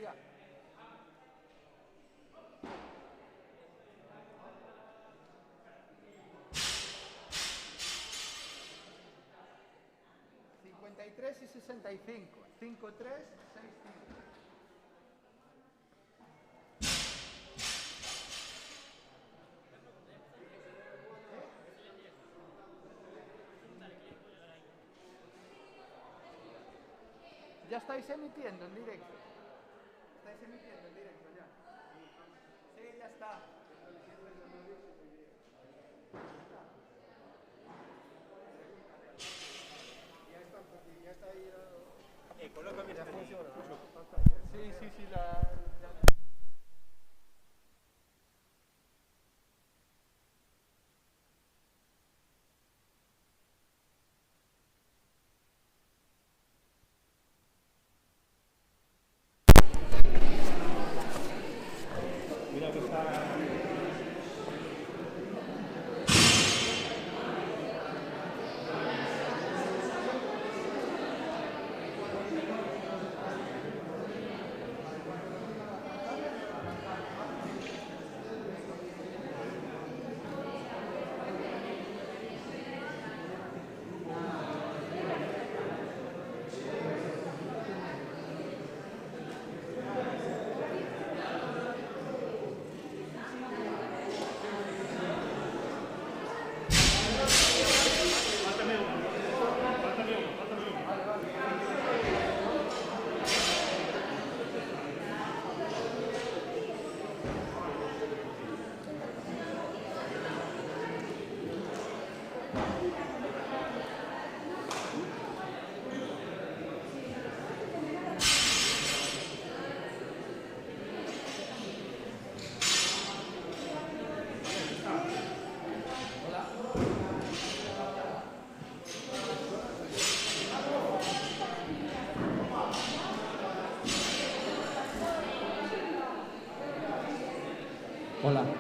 Hostia. ...53 y 65. 5-3, 6-5. ¿Ya estáis emitiendo en directo? ¿Estáis emitiendo en directo ya? Sí, ya está. Ya está ahí. Colócame la función. Sí, Mira que está.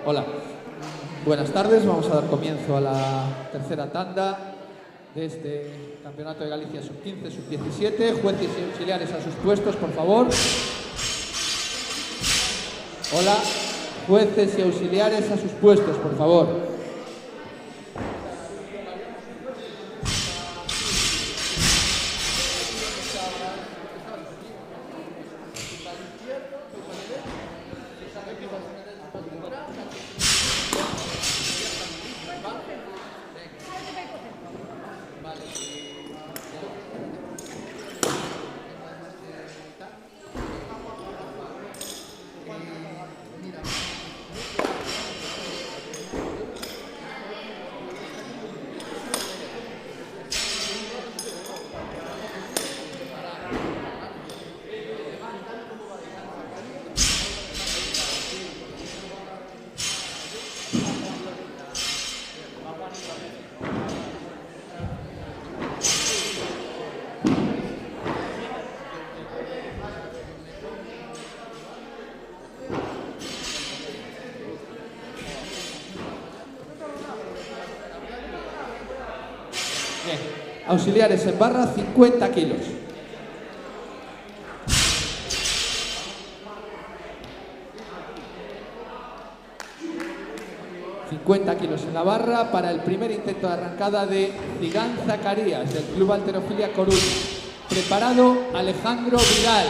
Hola. Buenas tardes, vamos a dar comienzo a la tercera tanda de este Campeonato de Galicia Sub-15, Sub-17. Jueces y auxiliares a sus puestos, por favor. Hola, jueces y auxiliares a sus puestos, por favor. Bien, auxiliares en barra, 50 kilos. ...50 kilos en la barra para el primer intento de arrancada de Zigán Zacarías del Club Halterofilia Coruña. Preparado Alejandro Vidal.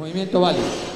Movimiento válido.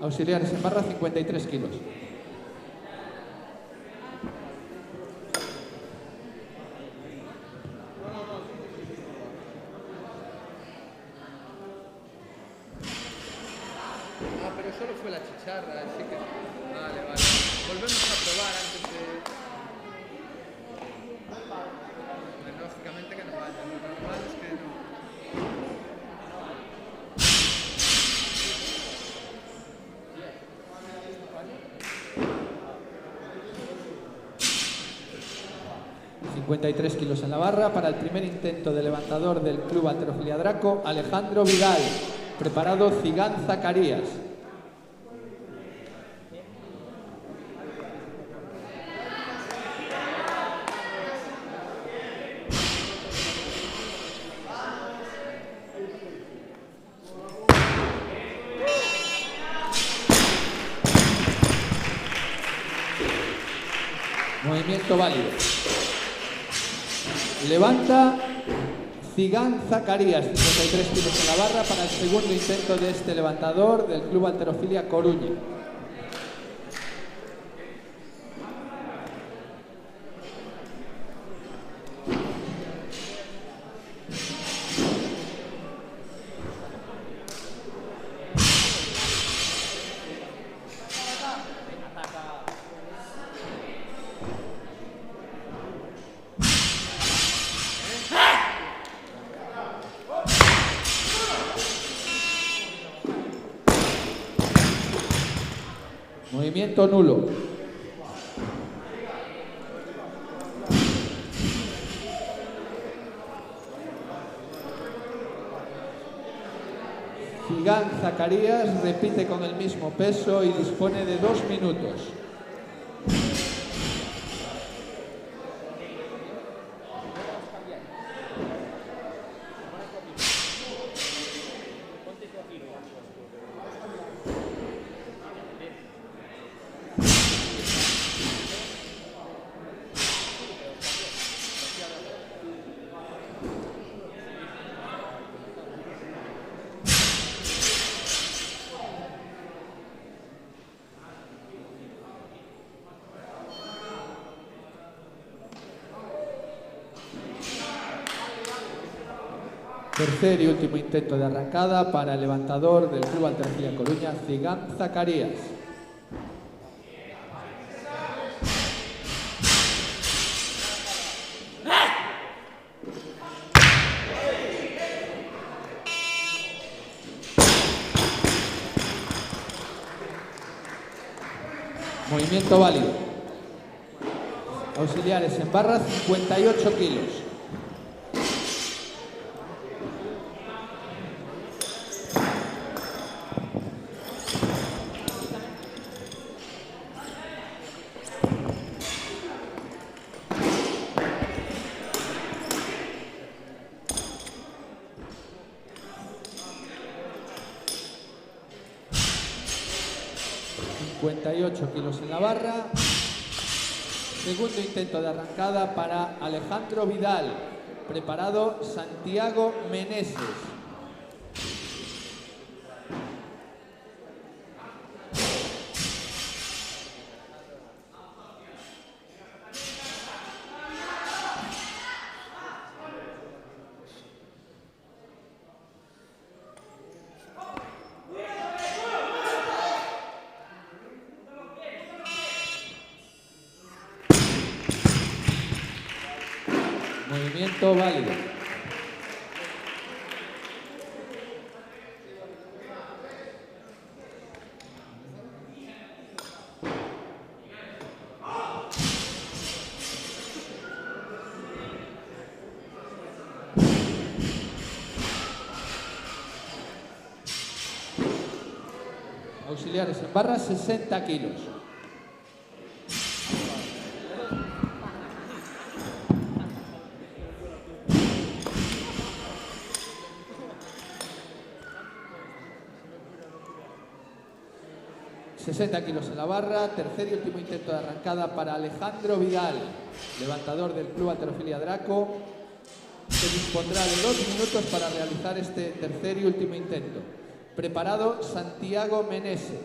Auxiliares en barra, 53 kilos. Ah, pero solo fue la chicharra, así que... Vale, vale. Volvemos a probar antes de... Lógicamente que no vaya, lo normal es que no. 53 kilos en la barra para el primer intento de levantador del Club Halterofilia Draco, Alejandro Vidal. Preparado Cigán Zacarías. Movimiento válido. Levanta Cigán Zacarías, 53 kilos en la barra para el segundo intento de este levantador del Club Halterofilia Coruña. Movimiento nulo. Cigán Zacarías repite con el mismo peso y dispone de 2 minutos. Tercer y último intento de arrancada para el levantador del Club Halterofilia Coruña, Cigán Zacarías. Movimiento válido. Auxiliares en barra, 58 kilos. Kilos en la barra. Segundo intento de arrancada para Alejandro Vidal. Preparado Santiago Meneses. Movimiento válido. Auxiliares en barra, 60 kilos. Kilos en la barra, tercer y último intento de arrancada para Alejandro Vidal, levantador del Club Halterofilia Draco, que dispondrá de 2 minutos para realizar este tercer y último intento. Preparado Santiago Meneses.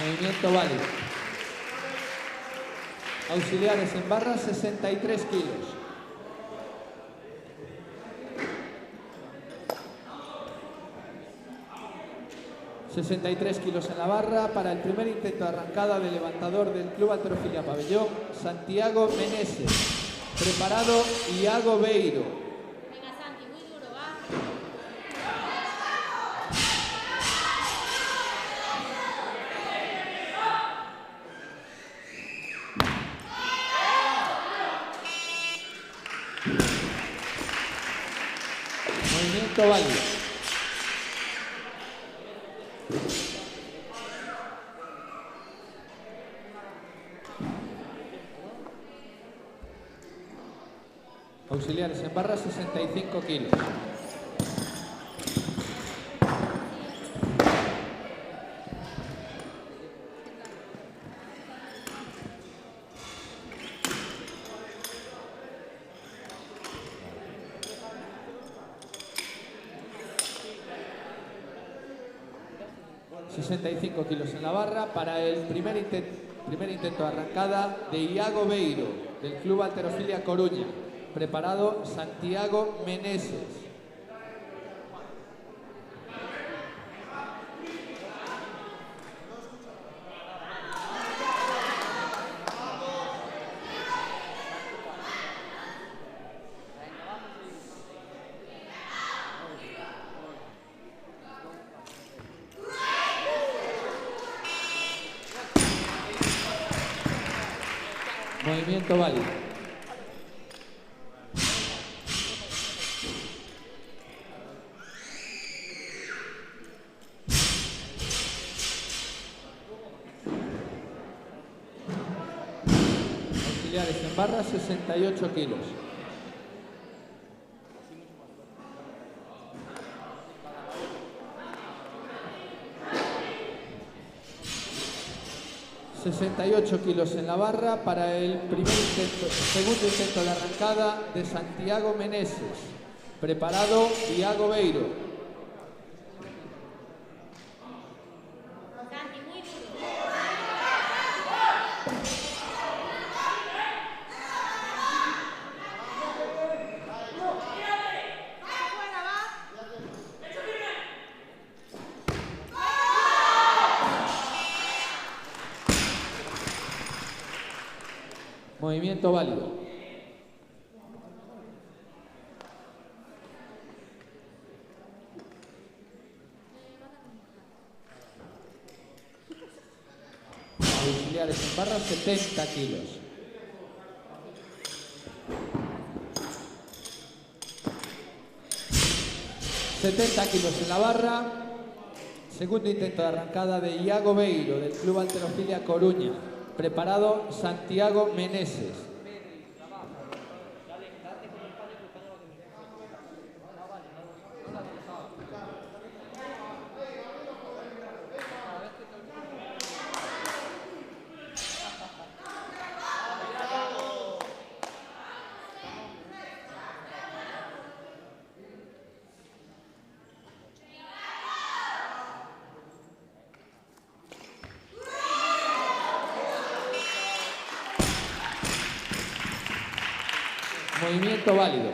Movimiento válido. Auxiliares en barra, 63 kilos. ...63 kilos en la barra para el primer intento de arrancada del levantador del Club Halterofilia Pabellón, Santiago Meneses. Preparado Iago Beiro. Venga, Santi, muy duro, va. Movimiento válido. Auxiliares en barra, 65 kilos. ...65 kilos en la barra para el primer intento de arrancada de Iago Beiro, del Club Halterofilia Coruña. Preparado Santiago Meneses. Movimiento válido. Auxiliares en barra, 68 kilos. ...68 kilos en la barra para el segundo intento de arrancada de Santiago Meneses. Preparado Iago Beiro. Santi, muy duro. Fuera, va. Movimiento válido. Auxiliares en barra, 70 kilos. ...70 kilos en la barra. Segundo intento de arrancada de Iago Beiro, del Club Halterofilia Coruña. Preparado Santiago Meneses. Movimiento válido.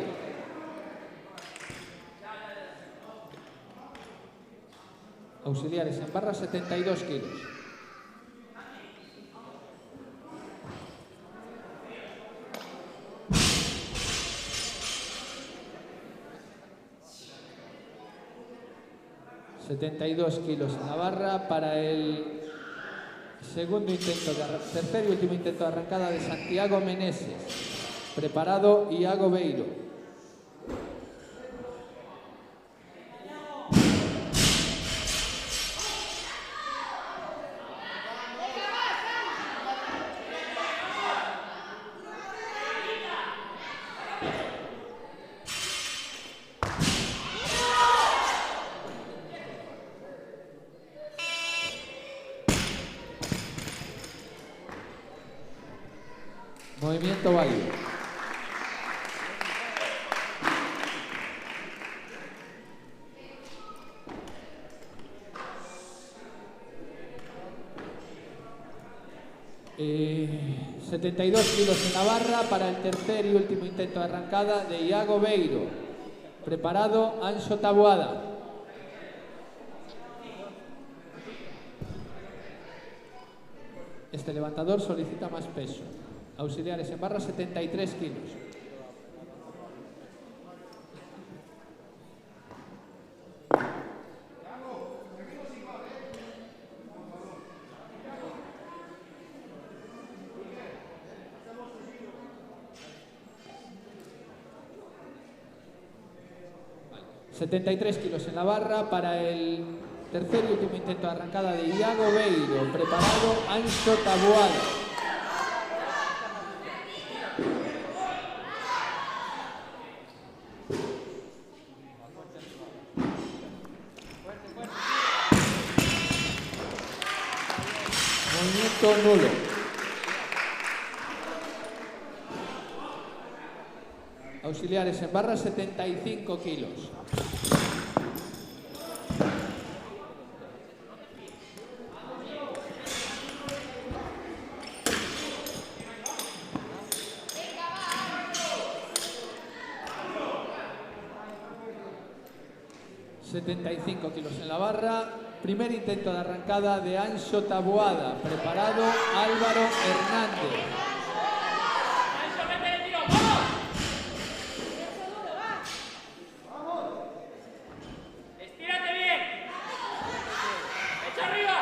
Auxiliares en barra, 72 kilos. 72 kilos en la barra para el tercer y último intento de arrancada de Santiago Meneses. Preparado Iago Beiro. Movimiento válido. Eh, 72 kilos en la barra para el tercer y último intento de arrancada de Iago Beiro. Preparado Anxo Taboada. Este levantador solicita más peso. Auxiliares en barra 73 kilos. Vale. 73 kilos en la barra para el tercer y último intento de arrancada de Iago Beiro. Preparado Anxo Taboada. Movimiento nulo. Auxiliares en barra 75 kilos. ...75 kilos en la barra... Primer intento de arrancada de Anxo Taboada. Preparado Álvaro Hernández. ¡Estírate bien! ¡Echa arriba!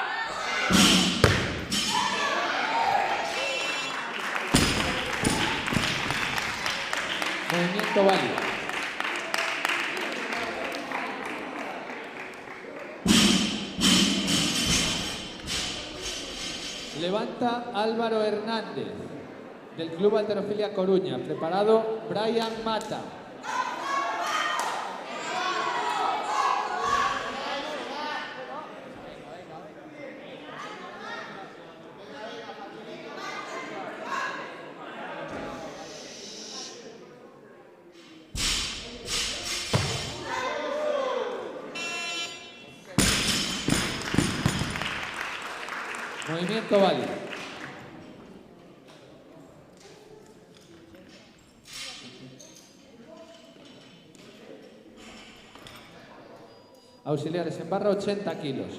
Movimiento válido. Levanta Álvaro Hernández, del Club Halterofilia Coruña. Preparado Brian Mata. Movimiento válido. Auxiliares en barra 80 kilos.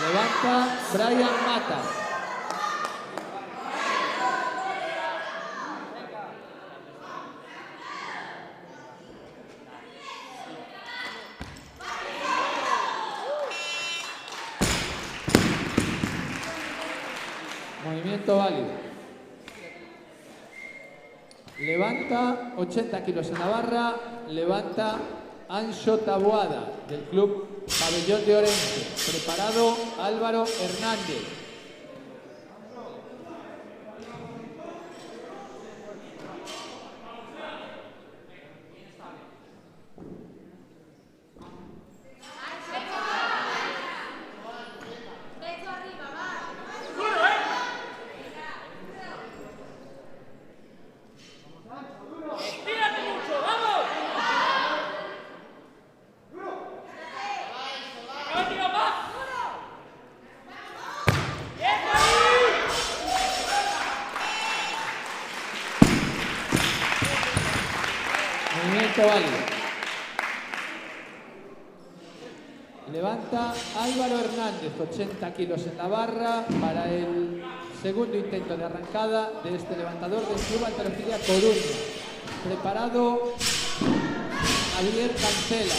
Levanta Brian Mata. Movimiento válido. Levanta 80 kilos en la barra. Levanta Anxo Taboada, del Club Pabellón de Orense. Preparado Álvaro Hernández. Movimiento válido. Levanta Álvaro Hernández, 80 kilos en la barra para el segundo intento de arrancada de este levantador del Club Halterofilia Coruña. Preparado Javier Cancela.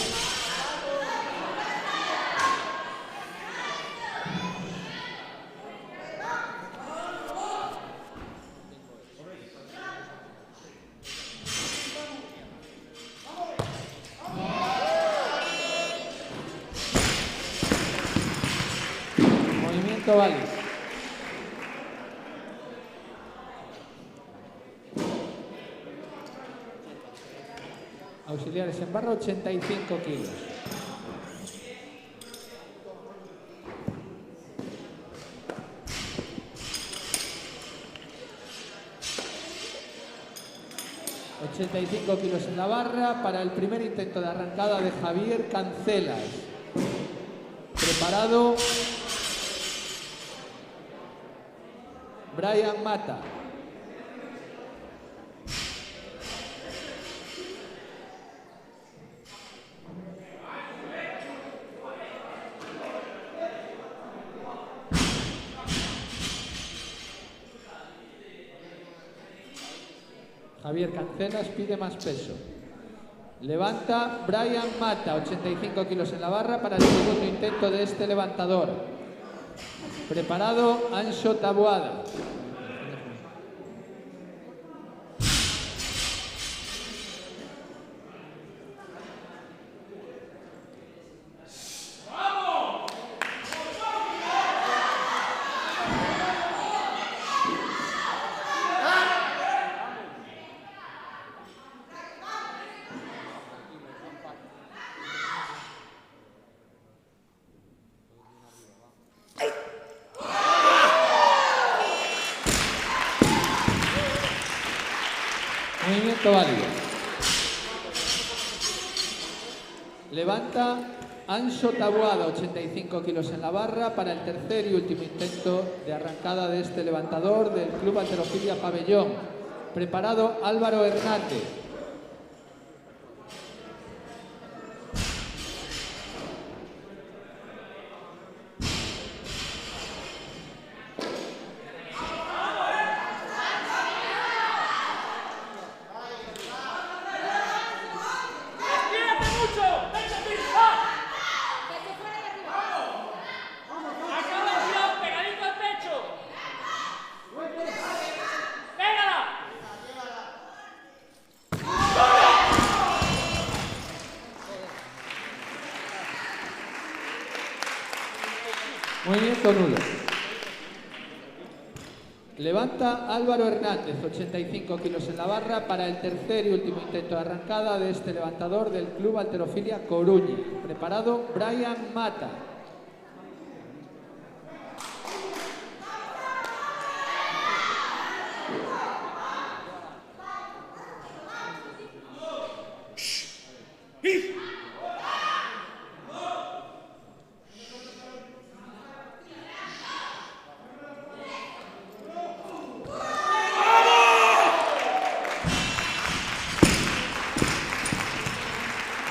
Movimiento válido. Auxiliares en barra, 85 kilos. ...85 kilos en la barra para el primer intento de arrancada de Javier Cancelas. Preparado Brian Mata. Javier Cancelas pide más peso. Levanta Brian Mata, 85 kilos en la barra para el segundo intento de este levantador. Preparado Anxo Taboada. Movimiento válido. Levanta Anxo Taboada, 85 kilos en la barra para el tercer y último intento de arrancada de este levantador del Club Halterofilia Pabellón. Preparado Álvaro Hernández. Movimiento nulo. Levanta Álvaro Hernández, 85 kilos en la barra para el tercer y último intento de arrancada de este levantador del Club Halterofilia Coruña. Preparado Brian Mata.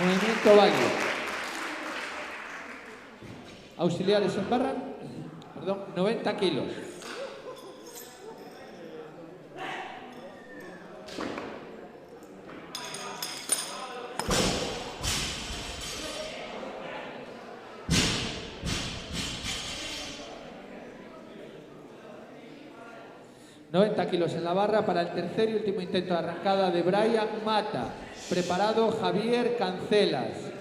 Movimiento válido. Auxiliares en barra, 90 kilos. ...90 kilos en la barra para el tercer y último intento de arrancada de Brian Mata. Preparado Javier Cancelas.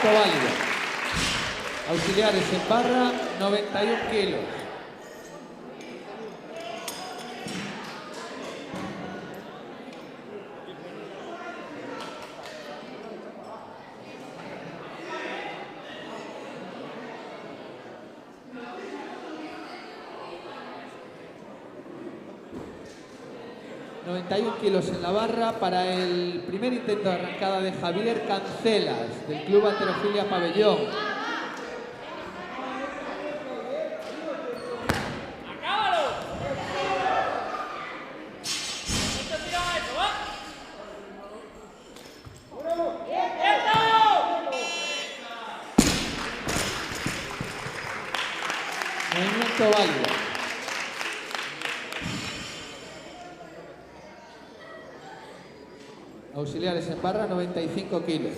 Válido. Auxiliares en barra, 91 kilos. 91 kilos en la barra para el primer intento de arrancada de Javier Cancelas, del Club Halterofilia Pabellón. Movimiento válido. Auxiliares en barra, 95 kilos.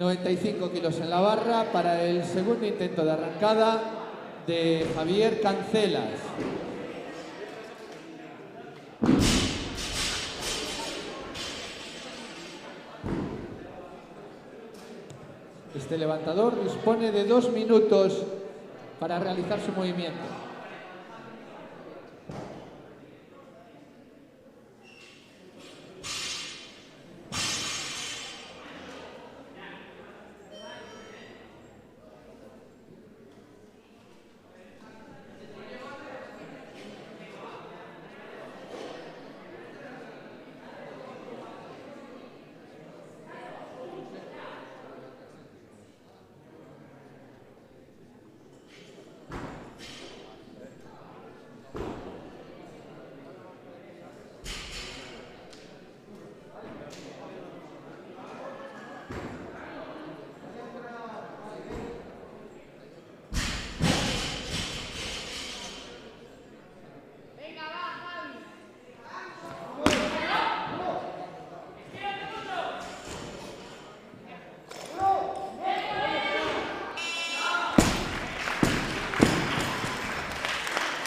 ...95 kilos en la barra para el segundo intento de arrancada de Javier Cancelas. Este levantador dispone de 2 minutos para realizar su movimiento.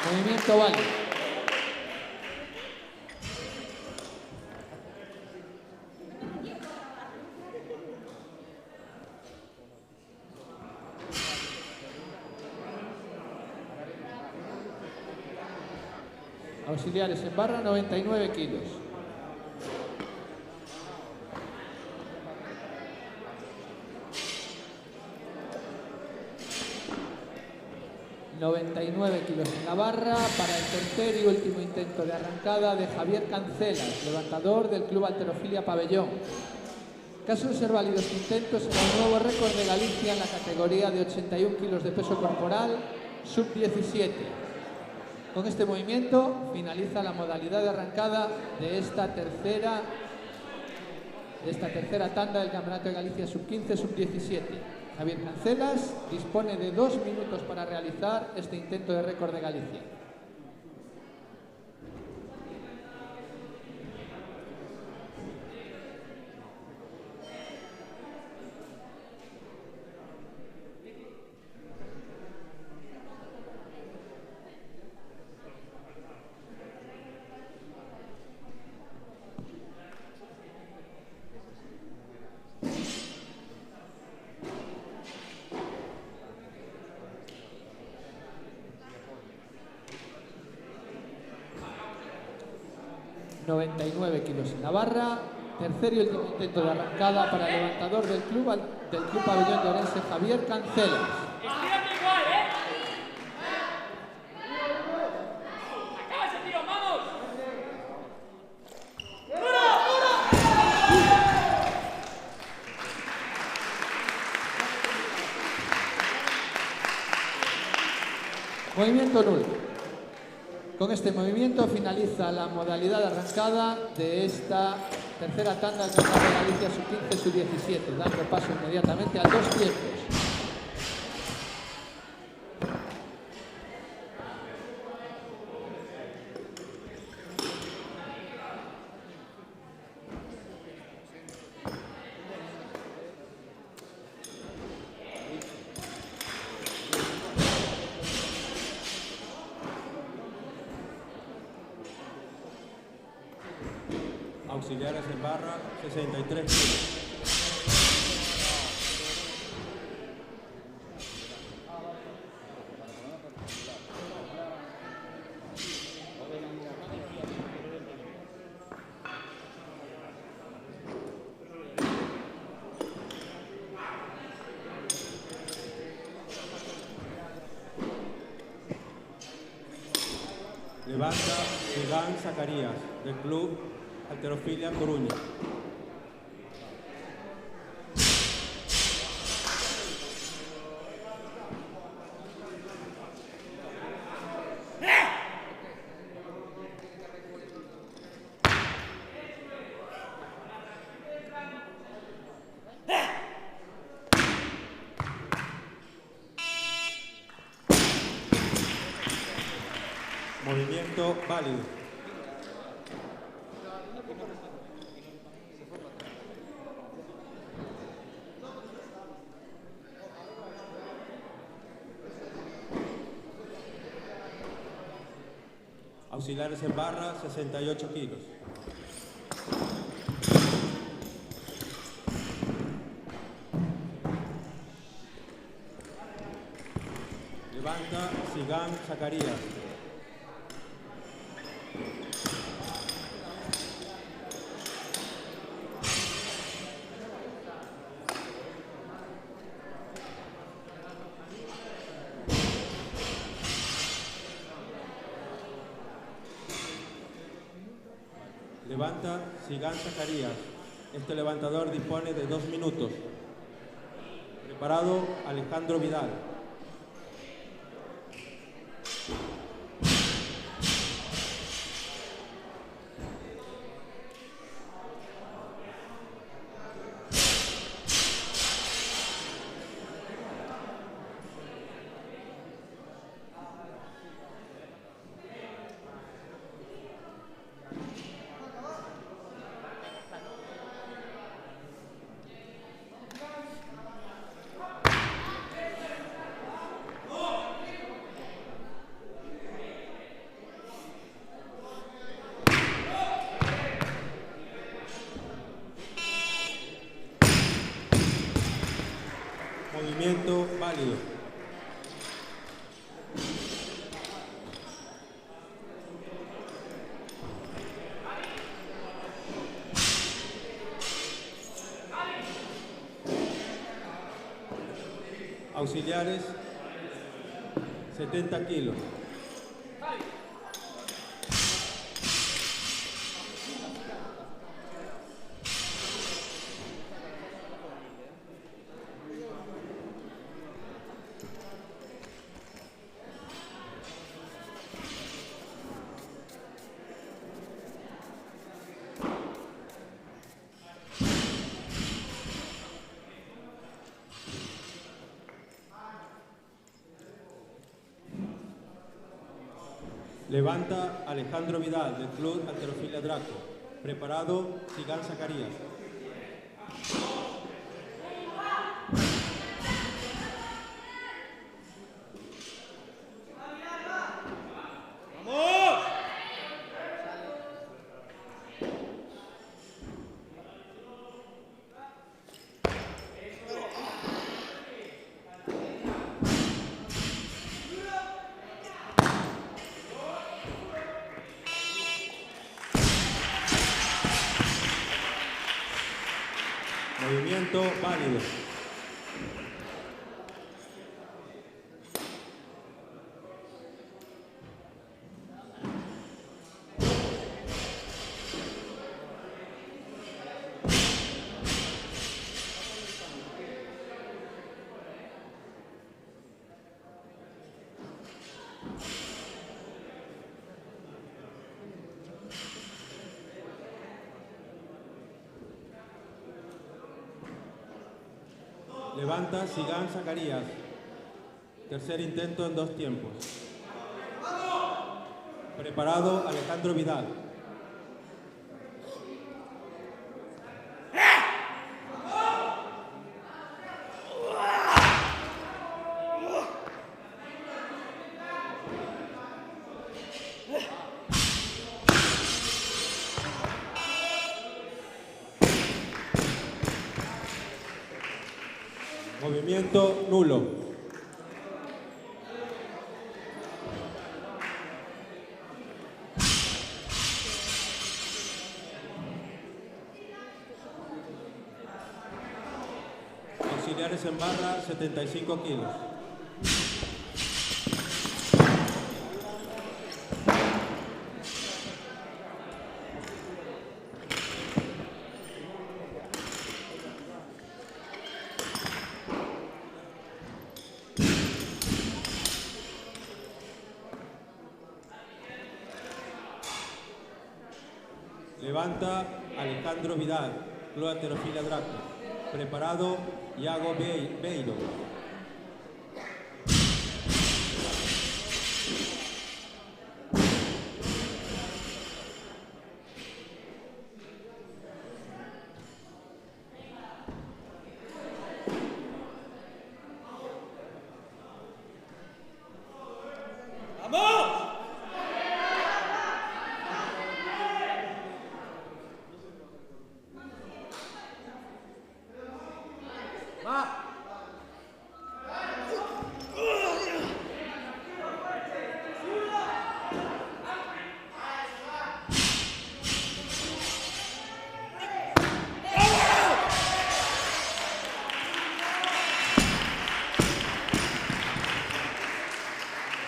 Movimiento válido. Auxiliares en barra, 99 kilos. ...99 kilos en la barra para el tercer y último intento de arrancada de Javier Cancelas, levantador del Club Halterofilia Pabellón. Caso de ser válido este intento, será un nuevo récord de Galicia en la categoría de 81 kilos de peso corporal, sub-17. Con este movimiento finaliza la modalidad de arrancada de esta tercera tanda del Campeonato de Galicia sub-15, sub-17. Javier Cancelas dispone de 2 minutos para realizar este intento de récord de Galicia. ...99 kilos en la barra... ...tercer y último intento de arrancada para el levantador del Club Pabellón de Orense, Javier Cancelas. ¡Estírate igual, eh! ¡Acaba ese tiro, vamos! Movimiento nulo. Con este movimiento finaliza la modalidad de arrancada de esta tercera tanda del Campeonato de Galicia sub-15, sub-17, dando paso inmediatamente a 2 tiempos. Auxiliares en barra, 63 kilos. Zacarías, del Club Halterofilia Coruña. Movimiento válido. Auxiliares en barra, 68 kilos. Levanta Sigán Zacarías. Levanta Sigán Zacarías. Este levantador dispone de 2 minutos. Preparado Alejandro Vidal. Movimiento válido. Auxiliares, 70 kilos. Levanta Alejandro Vidal, del Club Halterofilia Draco. Preparado Sigán Zacarías. Movimiento válido. Levanta Sigán Zacarías. Tercer intento en 2 tiempos. Preparado Alejandro Vidal. Movimiento nulo. Auxiliares en barra, 75 kilos. Levanta Alejandro Vidal, Club Halterofilia Draco. Preparado Iago Beiro.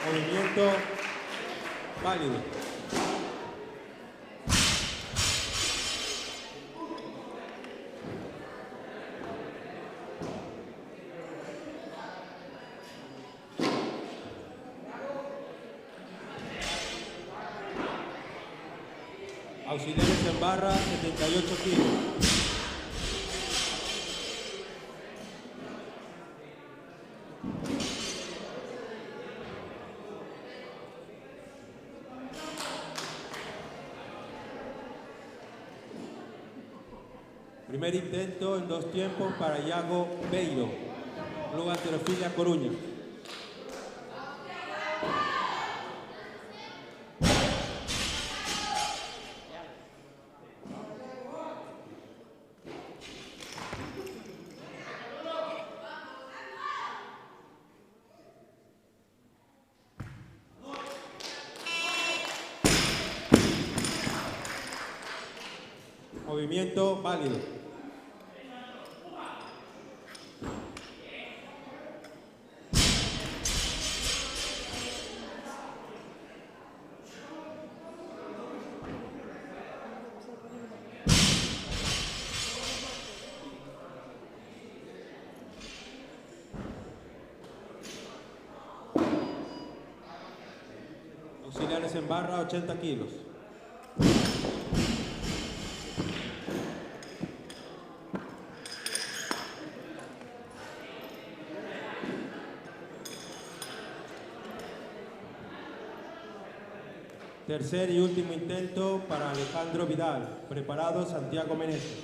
Movimiento válido. Auxiliares en barra, 78 kilos. Primer intento en 2 tiempos para Iago Beiro, Club Halterofilia Coruña. Movimiento válido. Auxiliares en barra, 80 kilos. Tercer y último intento para Alejandro Vidal. Preparado Santiago Meneses.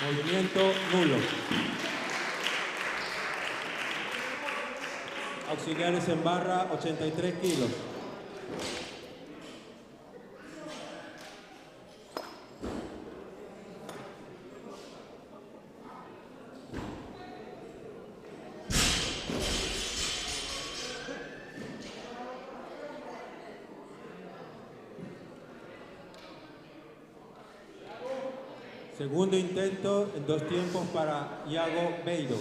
Movimiento nulo. Auxiliares en barra, 83 kilos. Segundo intento en 2 tiempos para Iago Beiro.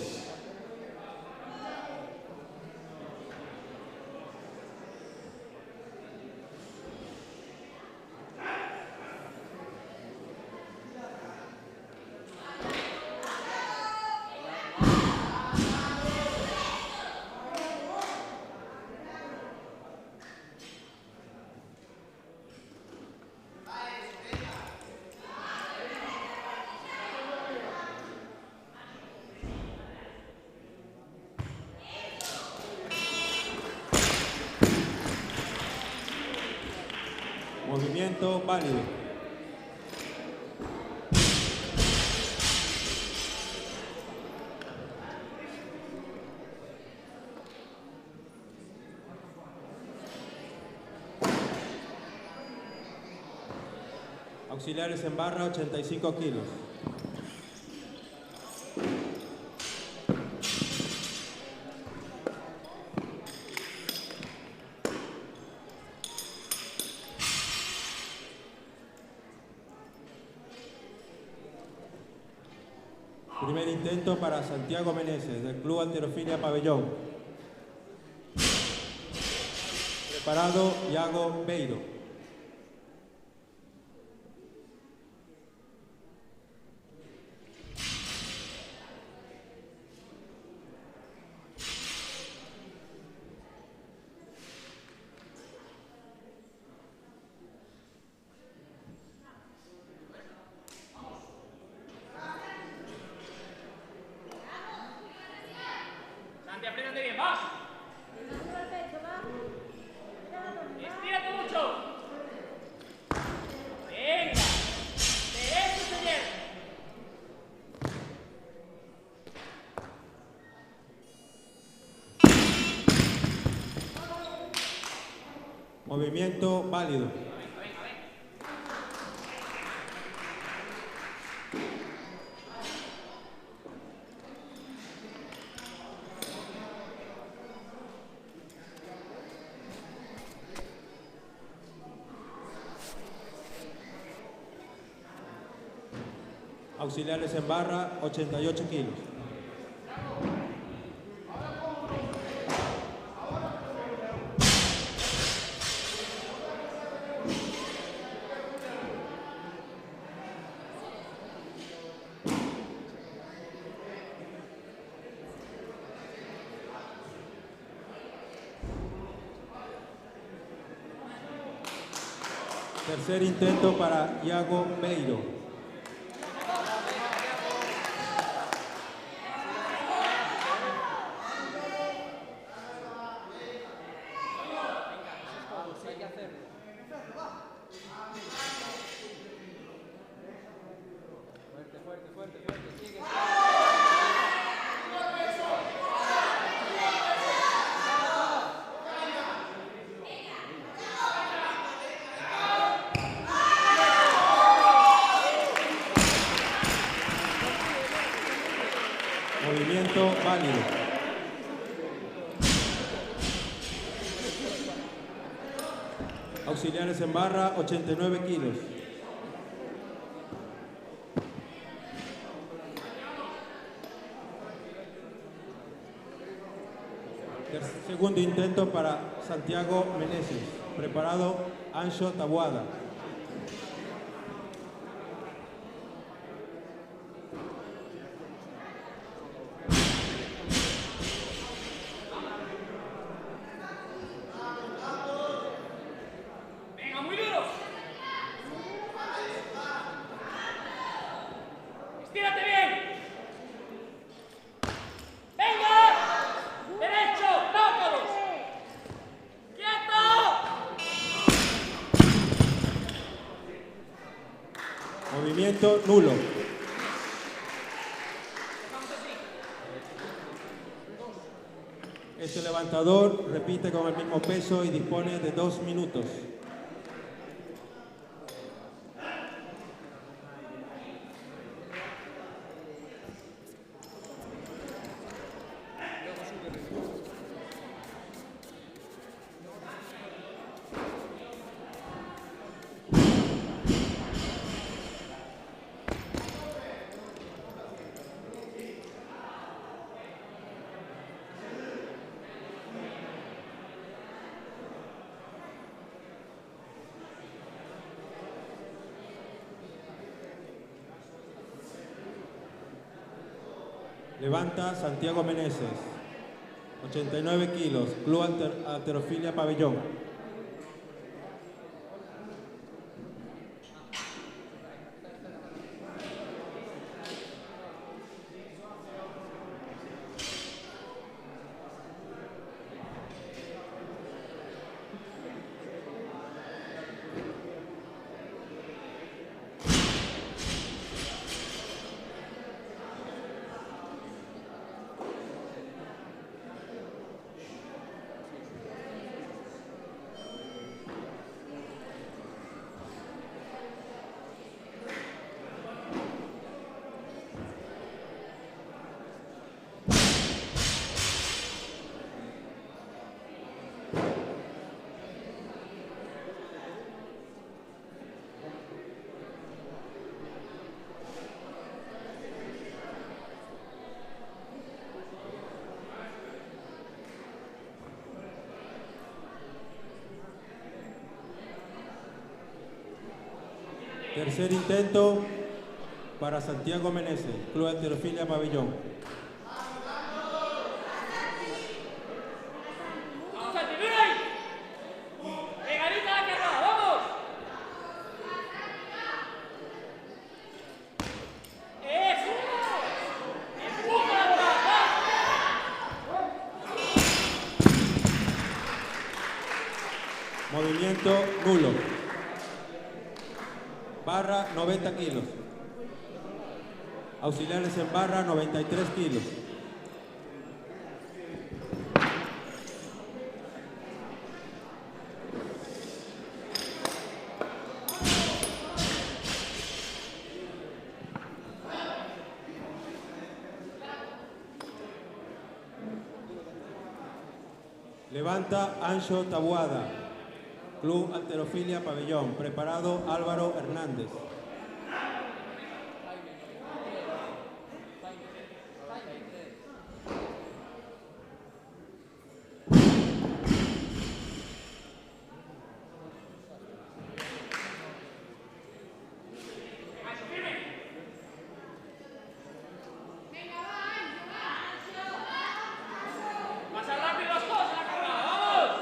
Movimiento válido. Auxiliares en barra, 85 kilos. Primer intento para Santiago Meneses, del Club Halterofilia Pabellón. Preparado, Iago Beiro. Santi, apriétate bien, vas. Estírate mucho. Venga. Derecho, señor. Movimiento válido. Auxiliares en barra, 88 kilos. Tercer intento para Iago Beiro. Movimiento válido. Auxiliares en barra, 89 kilos. Segundo intento para Santiago Meneses. Preparado, Anxo Taboada. Venga, muy duro. Estírate bien. Venga. Derecho, tócalos. ¡Quieto! Movimiento nulo. Este levantador repite con el mismo peso y dispone de 2 minutos. Levanta Santiago Meneses, 89 kilos, Club Halterofilia Pabellón. Tercer intento para Santiago Meneses, Club Halterofilia Pabellón. Santi, ven ahí. Pegadita a la carrera, vamos. Eso. Empuja atrás, va. Movimiento nulo. Barra 90 kilos. Auxiliares en barra 93 kilos. Levanta Ancho Tabuada, Club Halterofilia Pabellón. Preparado Álvaro Hernández. Pasa rápido los dos en la carrera, vamos.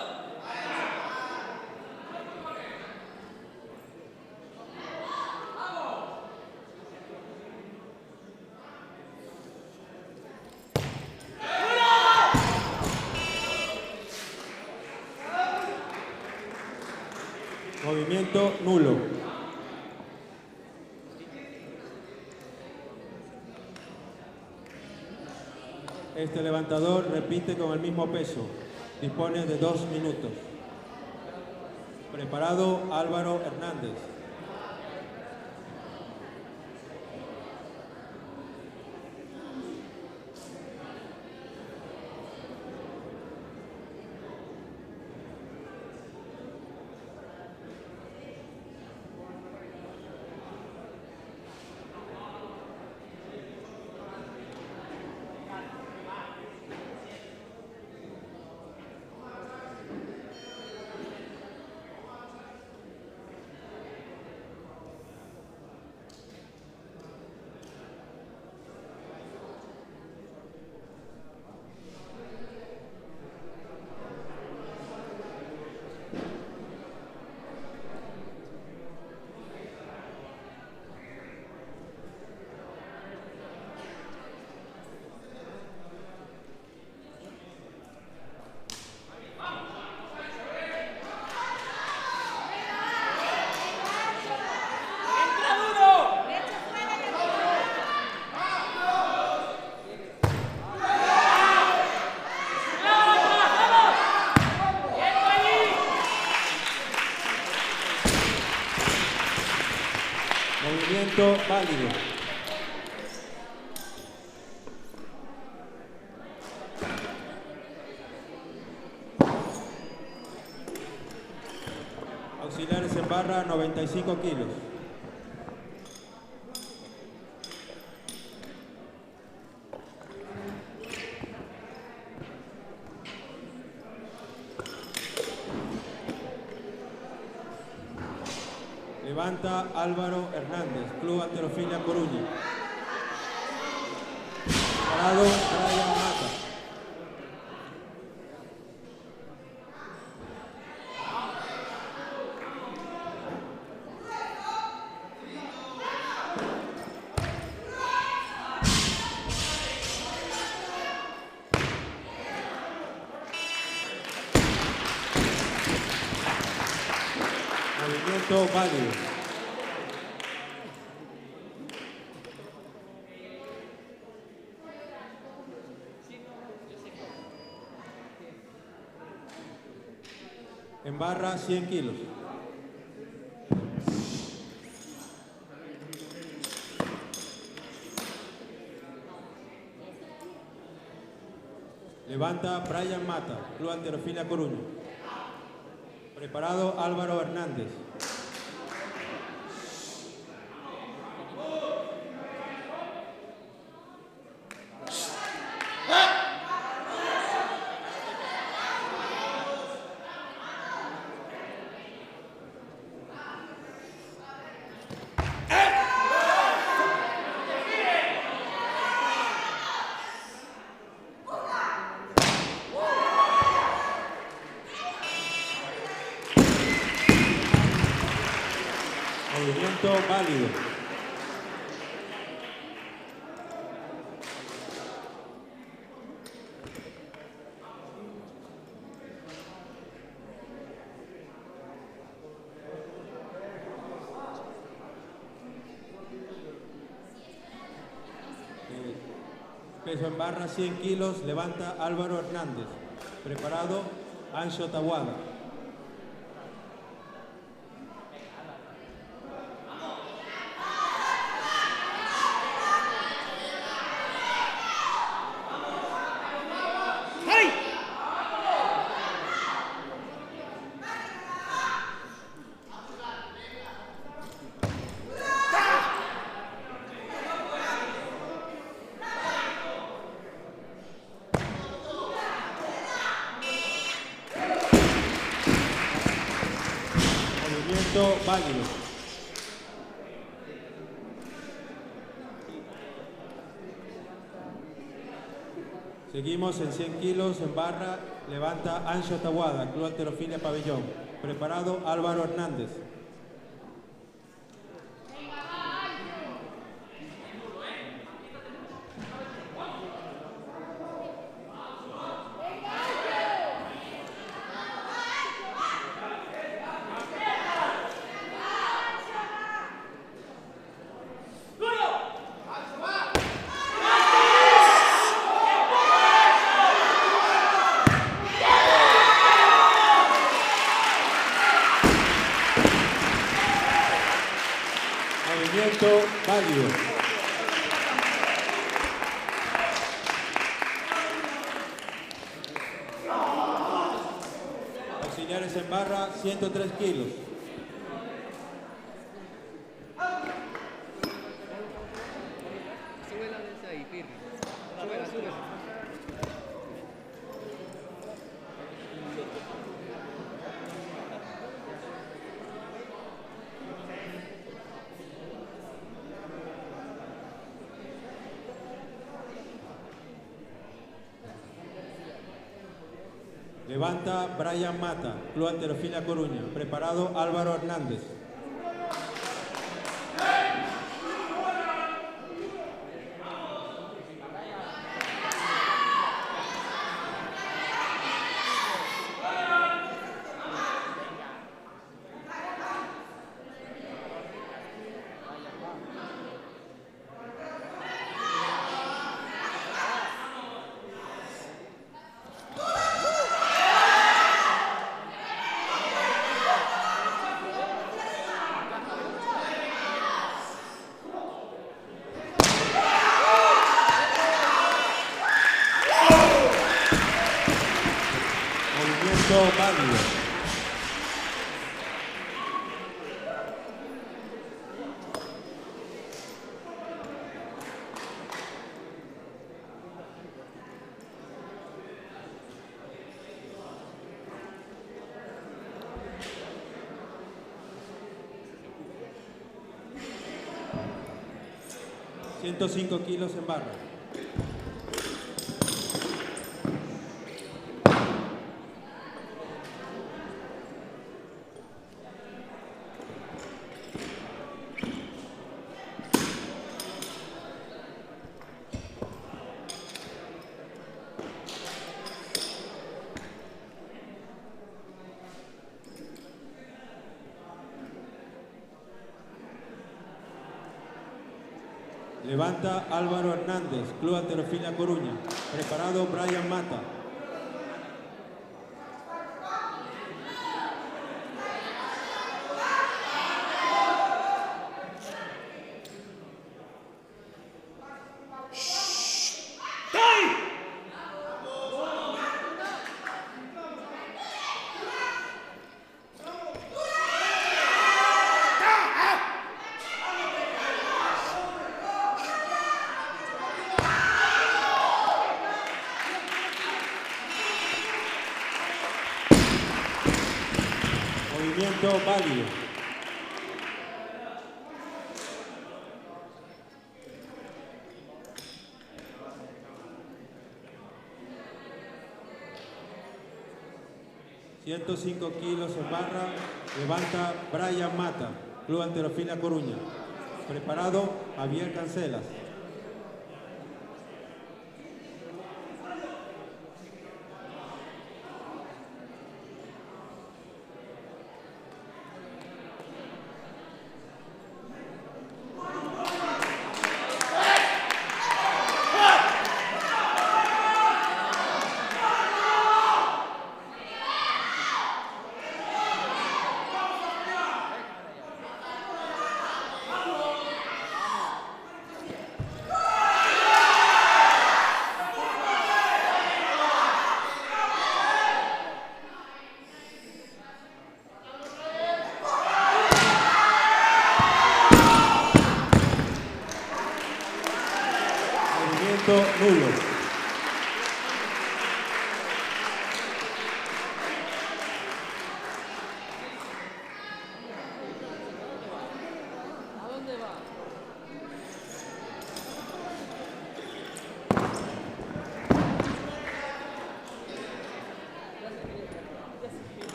Movimiento nulo. Este levantador repite con el mismo peso. Dispone de 2 minutos. Preparado Álvaro Hernández. Entra duro. Clava atrás, vamos. Quieto ahí. Movimiento válido. Auxiliares en barra 95 kilos. Levanta Álvaro Hernández, Club Halterofilia Coruña. Parado Brian Mata. Movimiento válido. En barra 100 kilos. Levanta Brian Mata, Club Halterofilia Coruña. Preparado Álvaro Hernández. Movimiento válido. Peso en barra 100 kilos, levanta Álvaro Hernández. Preparado, Ancho Tawada. Movimiento válido. Seguimos en 100 kilos en barra, levanta Ancho Tawada, Club Halterofilia Pabellón. Preparado, Álvaro Hernández. Movimiento válido. Auxiliares en barra, 103 kilos. Súbela desde ahí, Pirri. Súbela, súbela. Levanta Brian Mata, Club Halterofilia Coruña. Preparado, Álvaro Hernández. Movimiento válido. ...105 kilos en barra. Levanta Álvaro Hernández, Club Halterofilia Coruña. Preparado, Brian Mata. Movimiento válido. ...105 kilos en barra... ...levanta Brian Mata. Club Halterofilia Coruña. Preparado Javier Cancelas. Nulo. ¿A dónde va?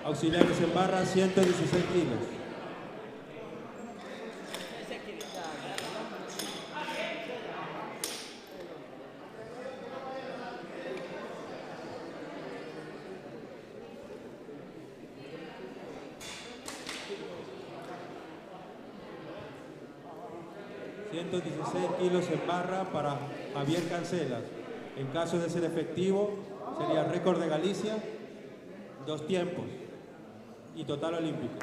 Auxiliares en barra, 116 kilos. Kilos en barra para Javier Cancelas. En caso de ser efectivo, sería récord de Galicia, 2 tiempos y total olímpico.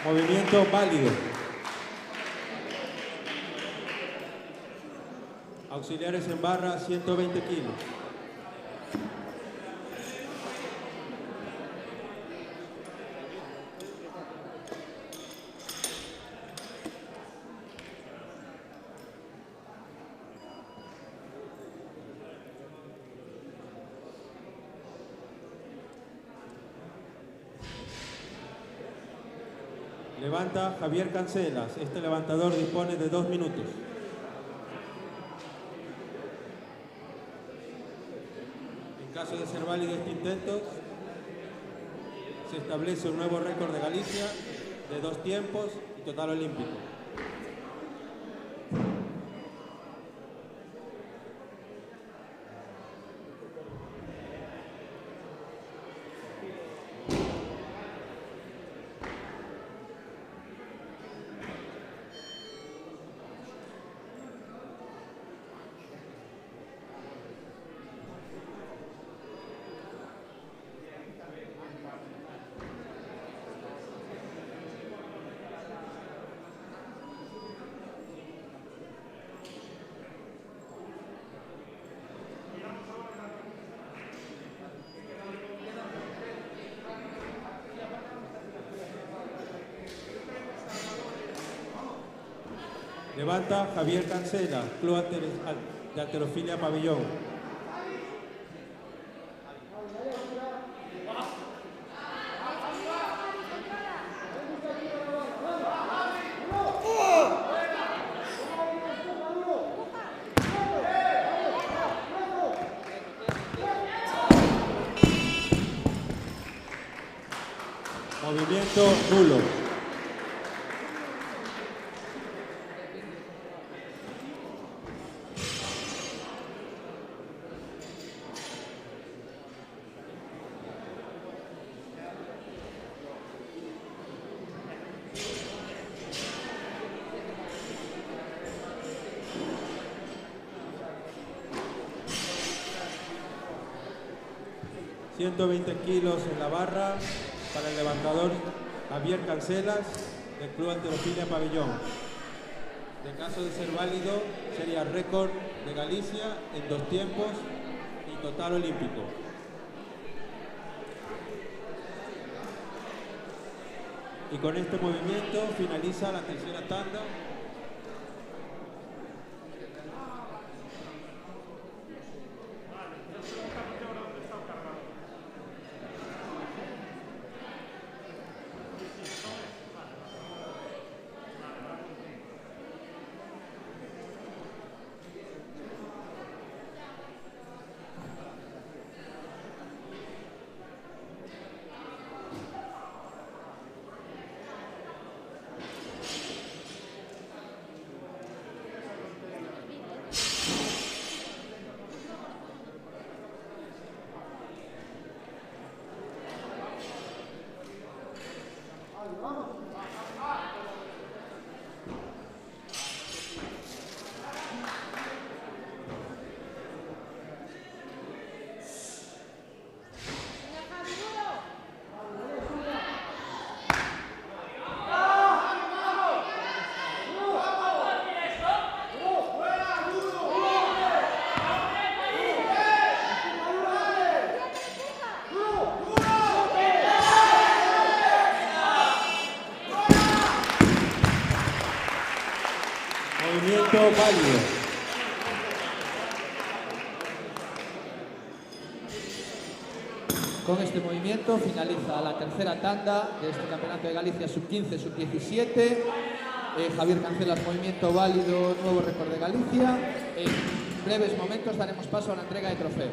Movimiento válido. Auxiliares en barra, 120 kilos. Levanta Javier Cancelas. Este levantador dispone de 2 minutos. En caso de ser válido este intento, se establece un nuevo récord de Galicia de 2 tiempos y total olímpico. Levanta Javier Cancela, Club de Halterofilia Pabellón. Movimiento nulo. ...120 kilos en la barra para el levantador Javier Cancelas del Club Halterofilia Pabellón. De caso de ser válido, sería récord de Galicia en 2 tiempos y total olímpico. Y con este movimiento finaliza la tercera tanda. movimiento válido. Con este movimiento finaliza la tercera tanda de este Campeonato de Galicia sub-15, sub-17. Javier Cancelas, movimiento válido, nuevo récord de Galicia. En breves momentos daremos paso a la entrega de trofeos.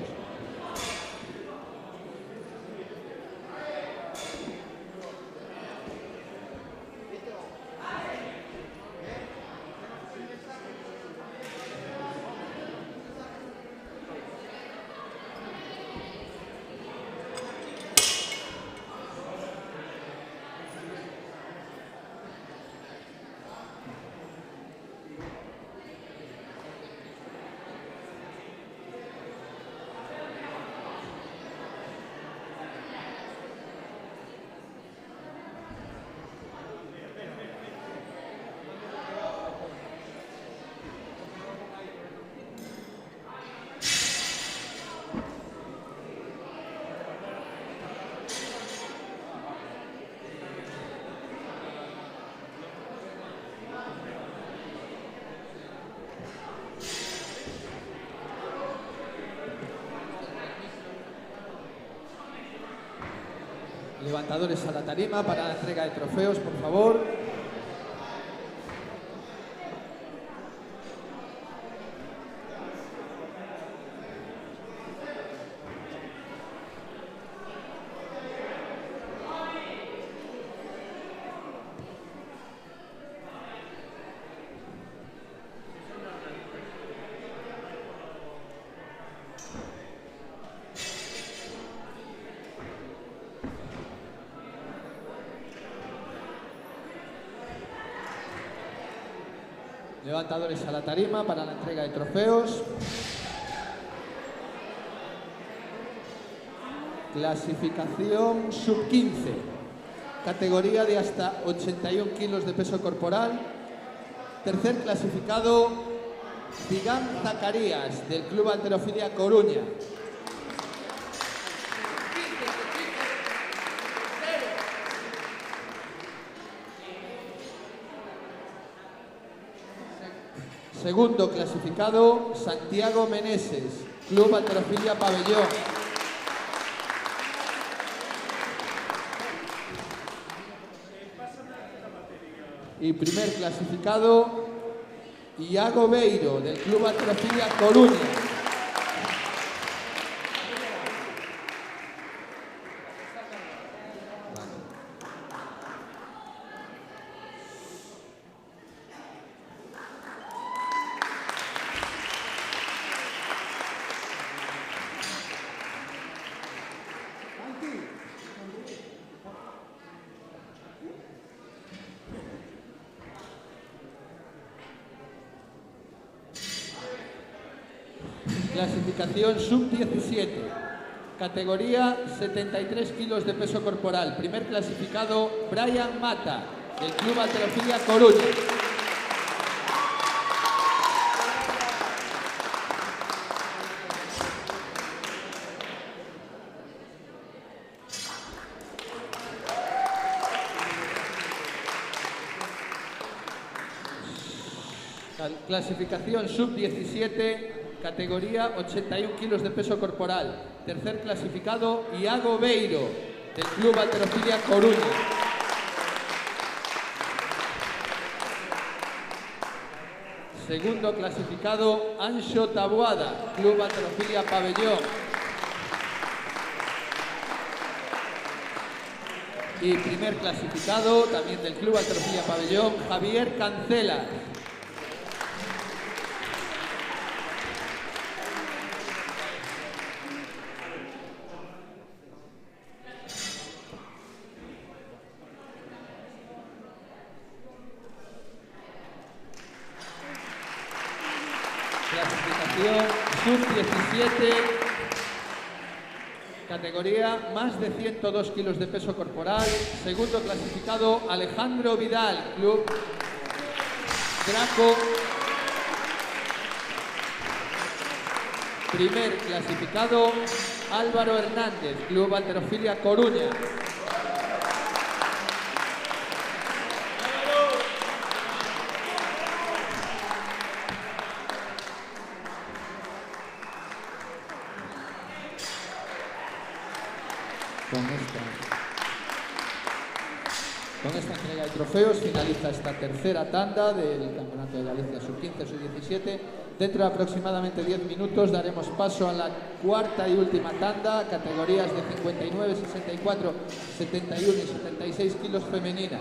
Levantadores a la tarima para la entrega de trofeos, por favor. Levantadores a la tarima para la entrega de trofeos. Clasificación sub-15. Categoría de hasta 81 kilos de peso corporal. Tercer clasificado, Zigán Zacarías, del Club Halterofilia Coruña. Segundo clasificado, Santiago Meneses, Club Halterofilia Pabellón. Y primer clasificado, Iago Beiro, del Club Halterofilia Coruña. Clasificación sub-17, categoría 73 kilos de peso corporal. Primer clasificado, Brian Mata, del Club Halterofilia Coruña. Clasificación sub-17, categoría 81 kilos de peso corporal. Tercer clasificado, Iago Beiro, del Club Halterofilia Coruña. Segundo clasificado, Anxo Taboada, Club Halterofilia Pabellón. Y primer clasificado, también del Club Halterofilia Pabellón, Javier Cancelas. Clasificación sub-17, categoría más de 102 kilos de peso corporal. Segundo clasificado, Alejandro Vidal, Club Draco. Primer clasificado, Álvaro Hernández, Club Halterofilia Coruña. Con esta entrega de trofeos finaliza esta tercera tanda del Campeonato de Galicia Sub-15, Sub-17. Dentro de aproximadamente 10 minutos daremos paso a la cuarta y última tanda, categorías de 59, 64, 71 y 76 kilos femeninas.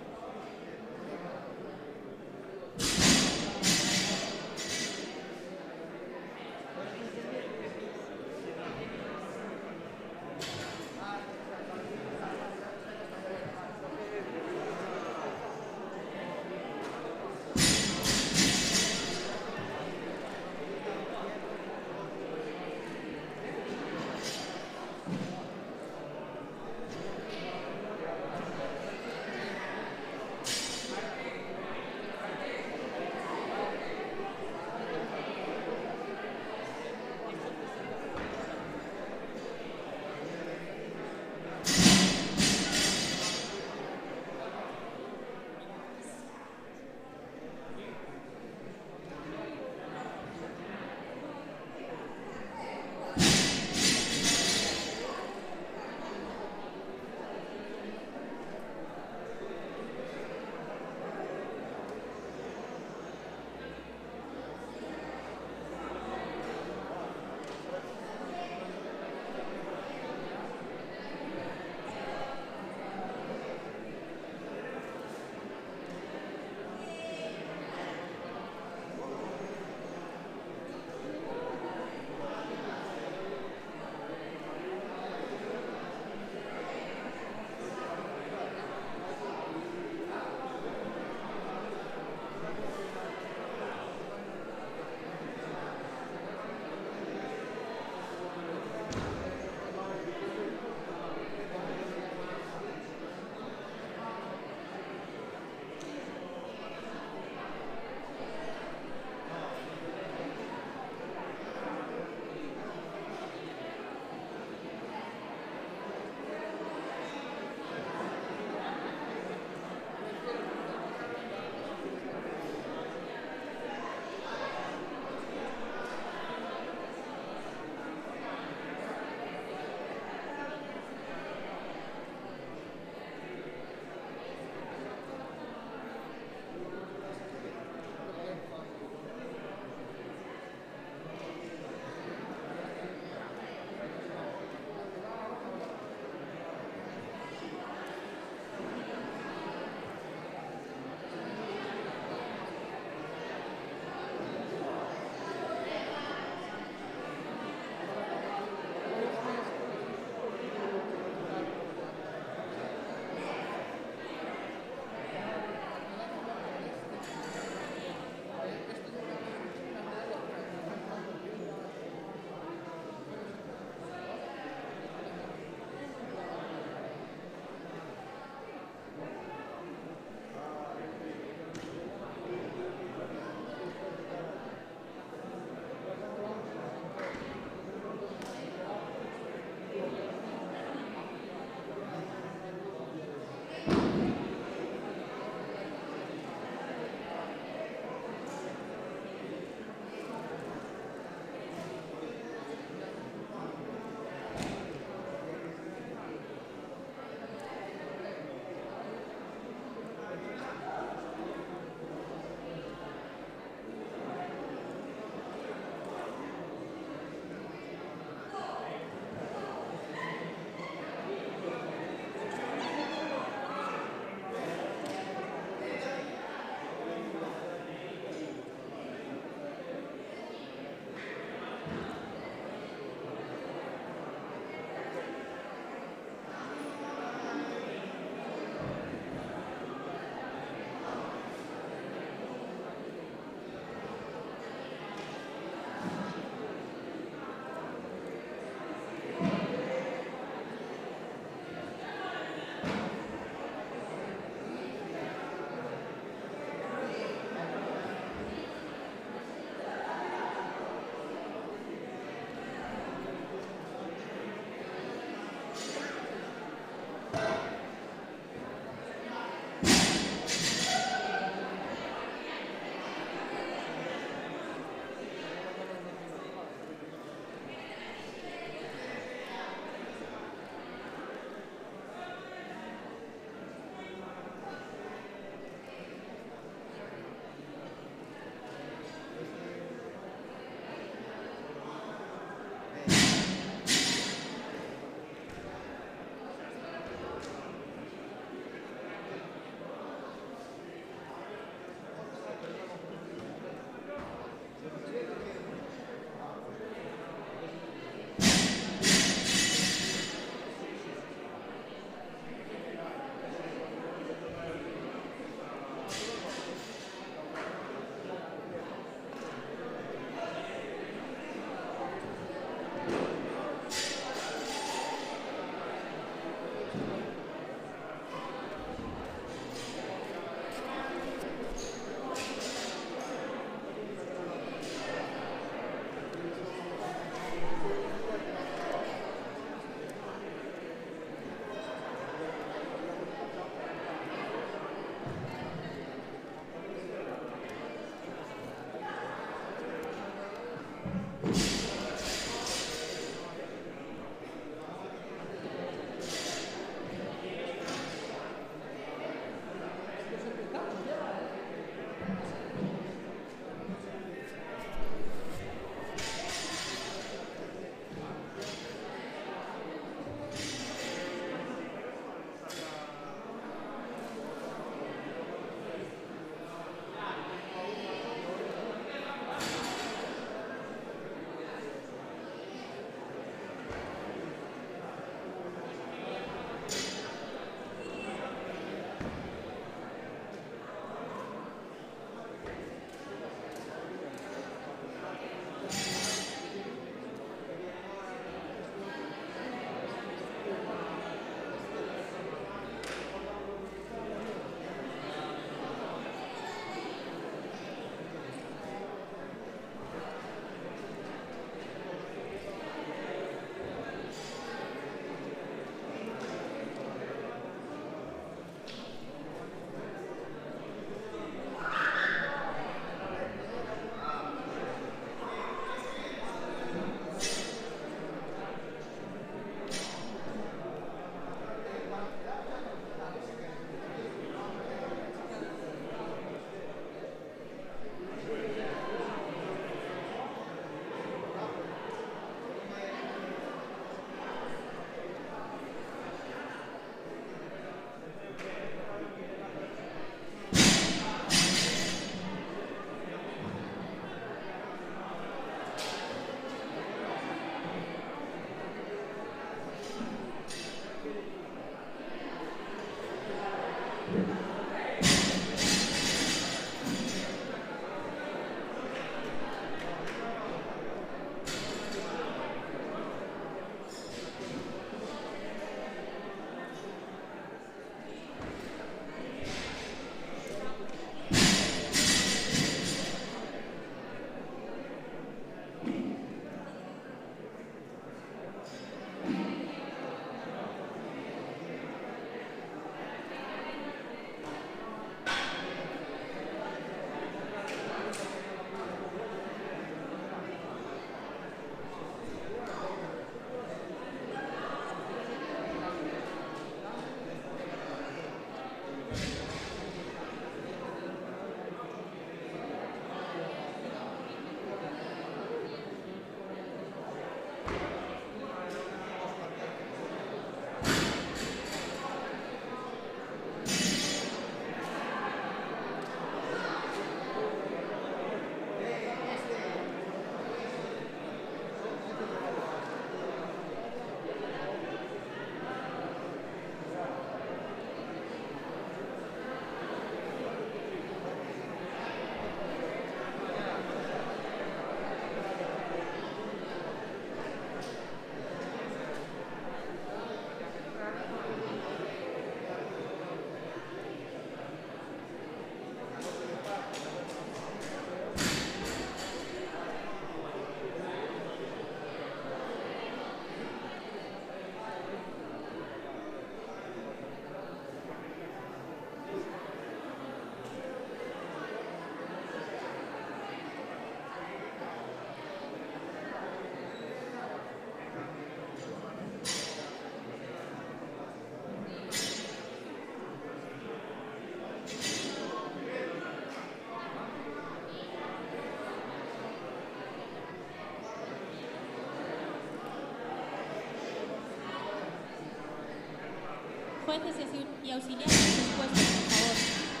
Jueces y auxiliares a sus puestos, por favor.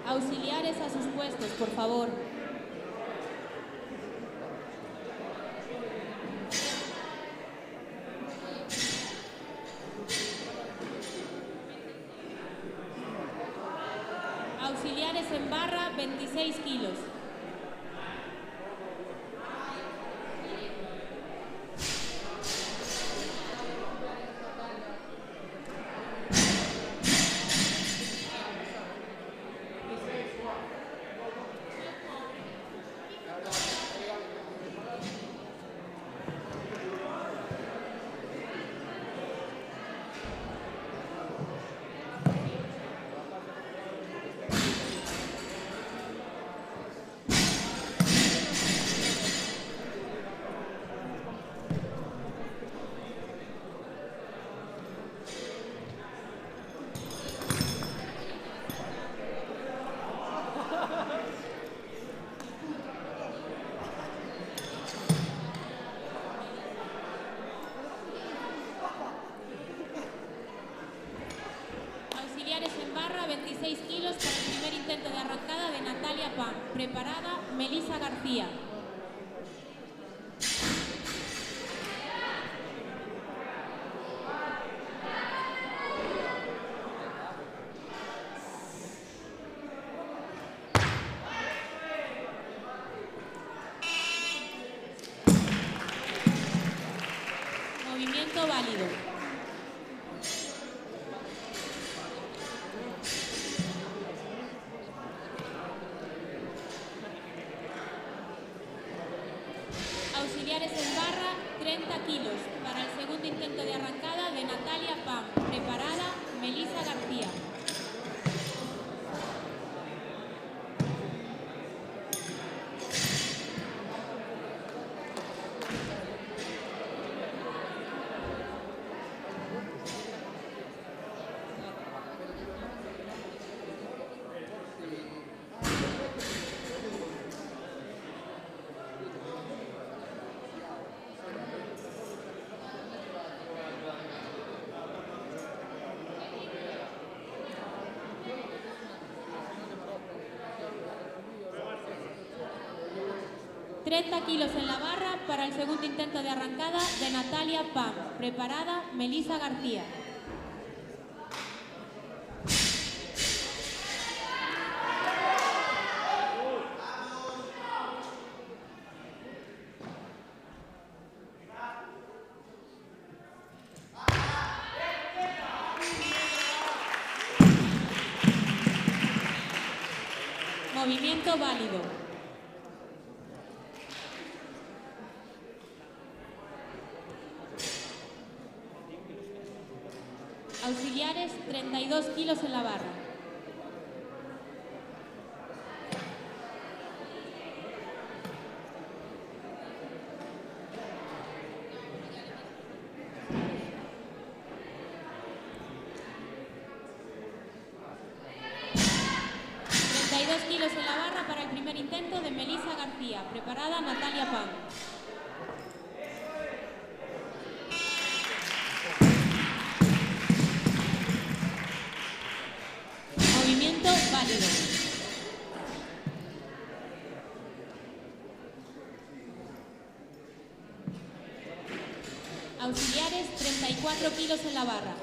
Auxiliares a sus puestos, por favor. Auxiliares en barra, 26 kilos. En barra, 26 kilos para el primer intento de arrancada de Natalia Pan. Preparada, Melissa García. Movimiento válido. Auxiliares en barra, 30 kilos para el segundo intento de arrancada de Natalia Pam. Preparada, Melissa García. ...30 kilos en la barra para el segundo intento de arrancada de Natalia Pam. Preparada, Melissa García. Movimiento válido. Auxiliares, 32 kilos en la barra. Kilos en la barra para el primer intento de Melissa García. Preparada, Natalia Pam. Movimiento válido. Auxiliares, 34 kilos en la barra.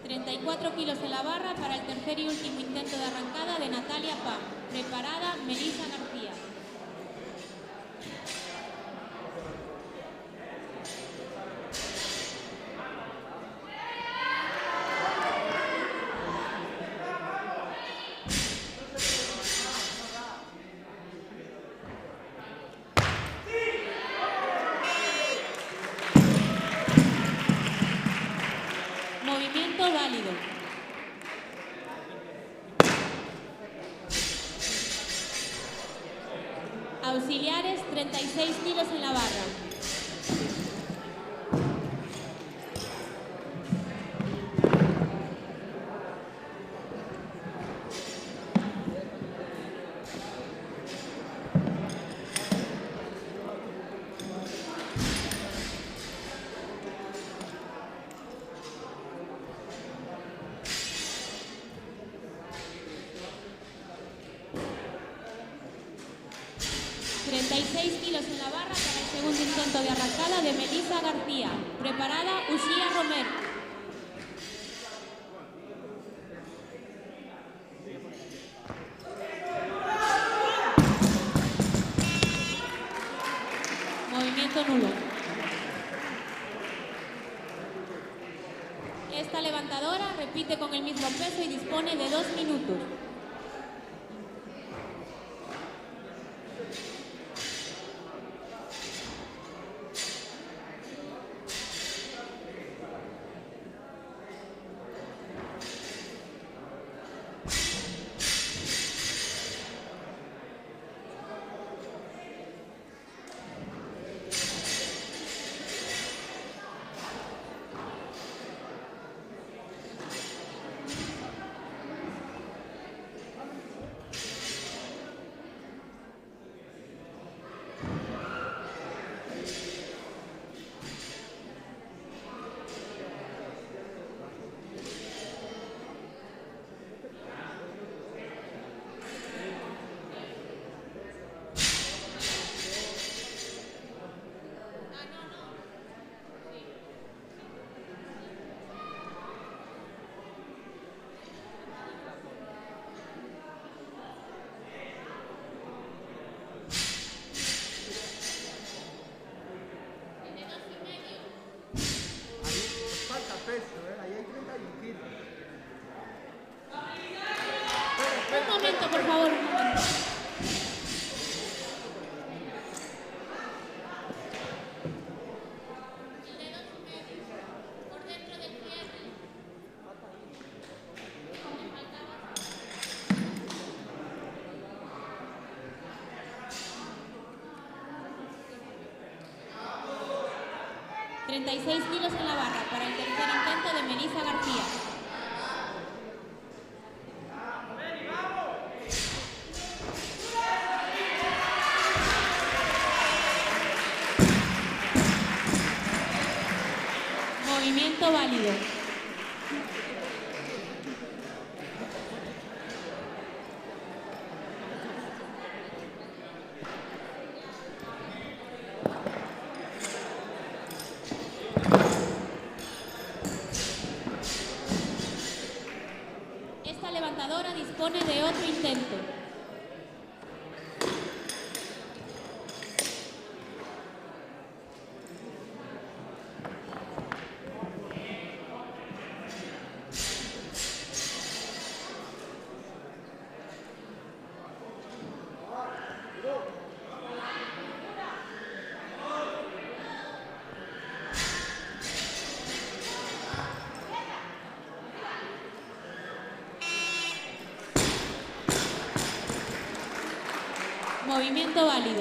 34 kilos en la barra para el tercer y último intento de arrancada de Natalia Pam. Preparada, Melissa García. Movimiento válido. Auxiliares, 36 kilos en la barra. Intento de arrancada de Melissa García. Preparada, Uxía Romero. Movimiento nulo. Esta levantadora repite con el mismo peso y dispone de 2 minutos. Por favor, un momento. El de 2,5 por dentro del cierre. Me faltaba. 36 kilos en la barra para el tercer intento de Melissa García. Movimiento válido. Esta levantadora dispone de otro intento. Movimiento válido.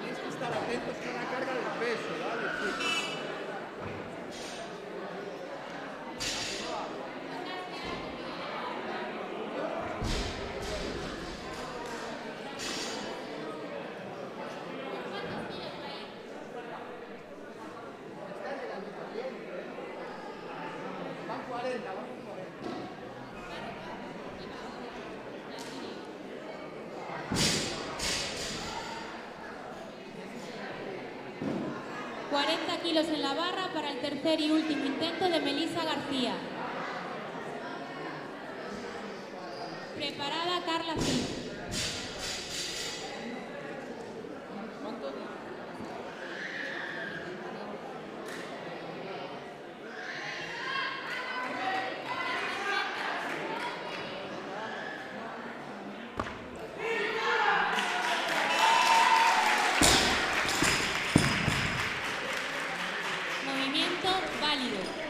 Tienes que estar atentos con la carga del peso, ¿vale? Sí. 40 kilos en la barra para el tercer y último intento de Melissa García. Preparada, Carla Cid. Movimiento válido.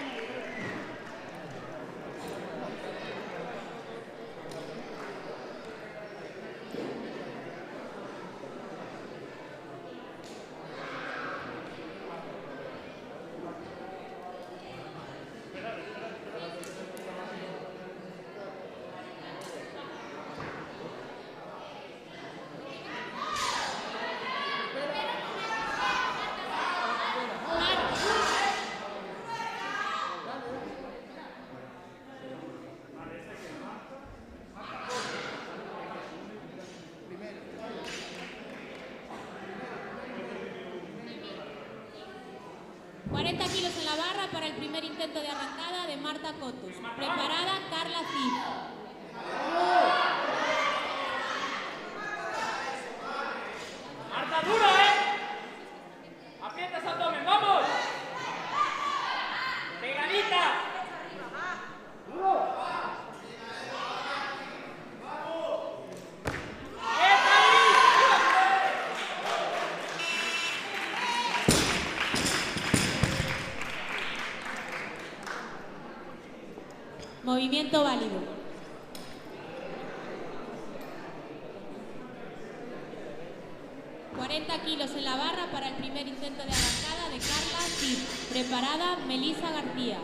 Kilos en la barra para el primer intento de arrancada de Marta Cotos. Preparada Carla Cid. Marta, dura, aprietas abdomen, vamos. Pegadita. Movimiento válido. Kilos en la barra para el primer intento de arrancada de Carla Cid. Preparada Melisa García.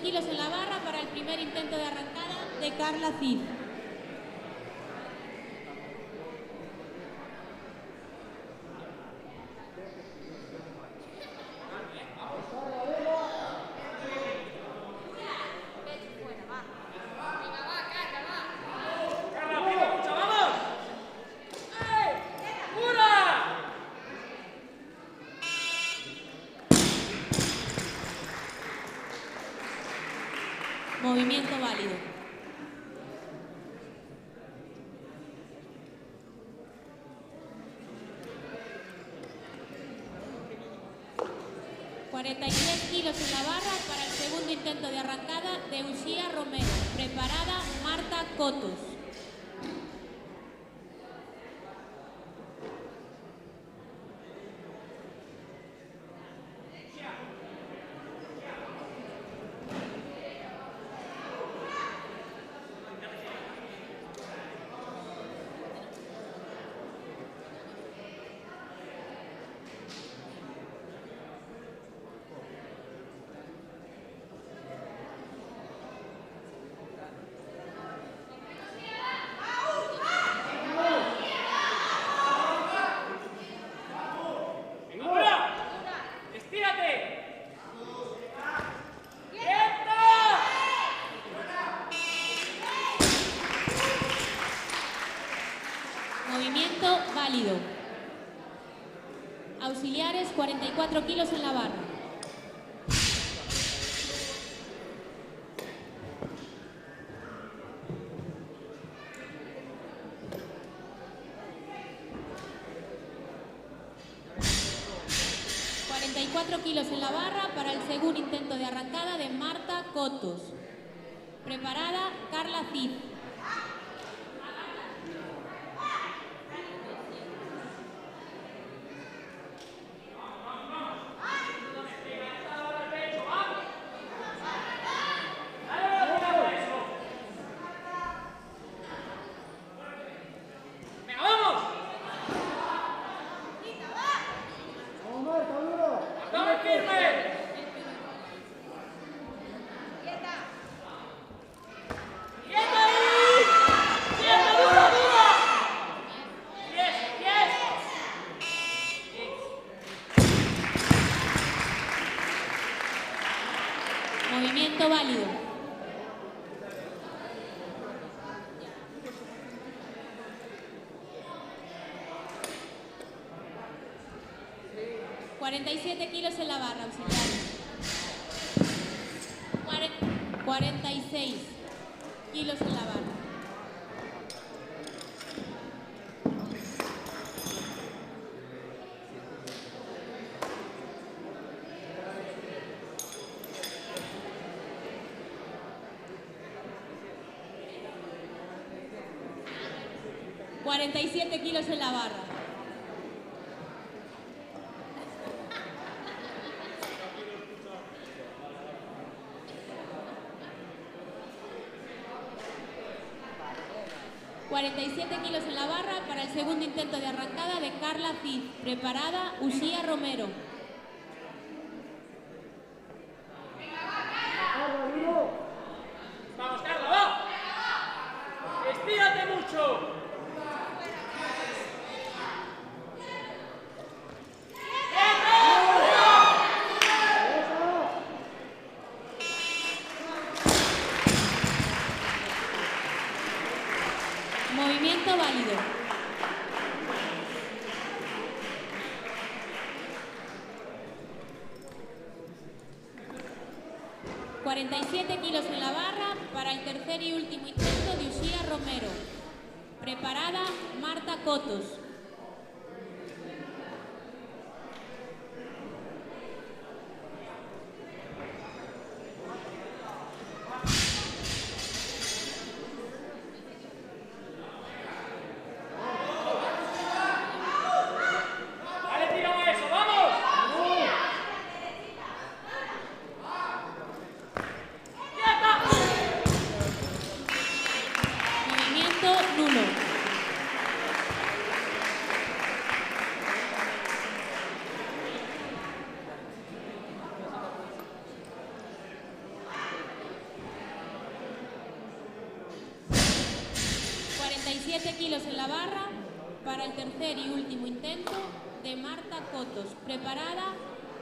Kilos en la barra para el primer intento de arrancada de Carla Cid. Movimiento válido. Kilos en la barra para el segundo intento de arrancada de Uxía Romero. Preparada Marta Cotos. Movimiento válido. Auxiliares 44 kilos en la barra. Kilos en la barra para el segundo intento de arrancada de Marta Cotos. Preparada Carla Cid. ¡Quieta ahí! 47 kilos en la barra, auxiliares. 46 kilos en la barra. 47 kilos en la barra. Kilos en la barra para el segundo intento de arrancada de Carla Cid. Preparada, Uxía Romero. Vamos, Carla, va. Estírate mucho. Movimiento válido. Kilos en la barra para el tercer y último intento de Uxía Romero. Preparada, Marta Cotos. Nulo. 47 kilos en la barra para el tercer y último intento de Marta Cotos. Preparada,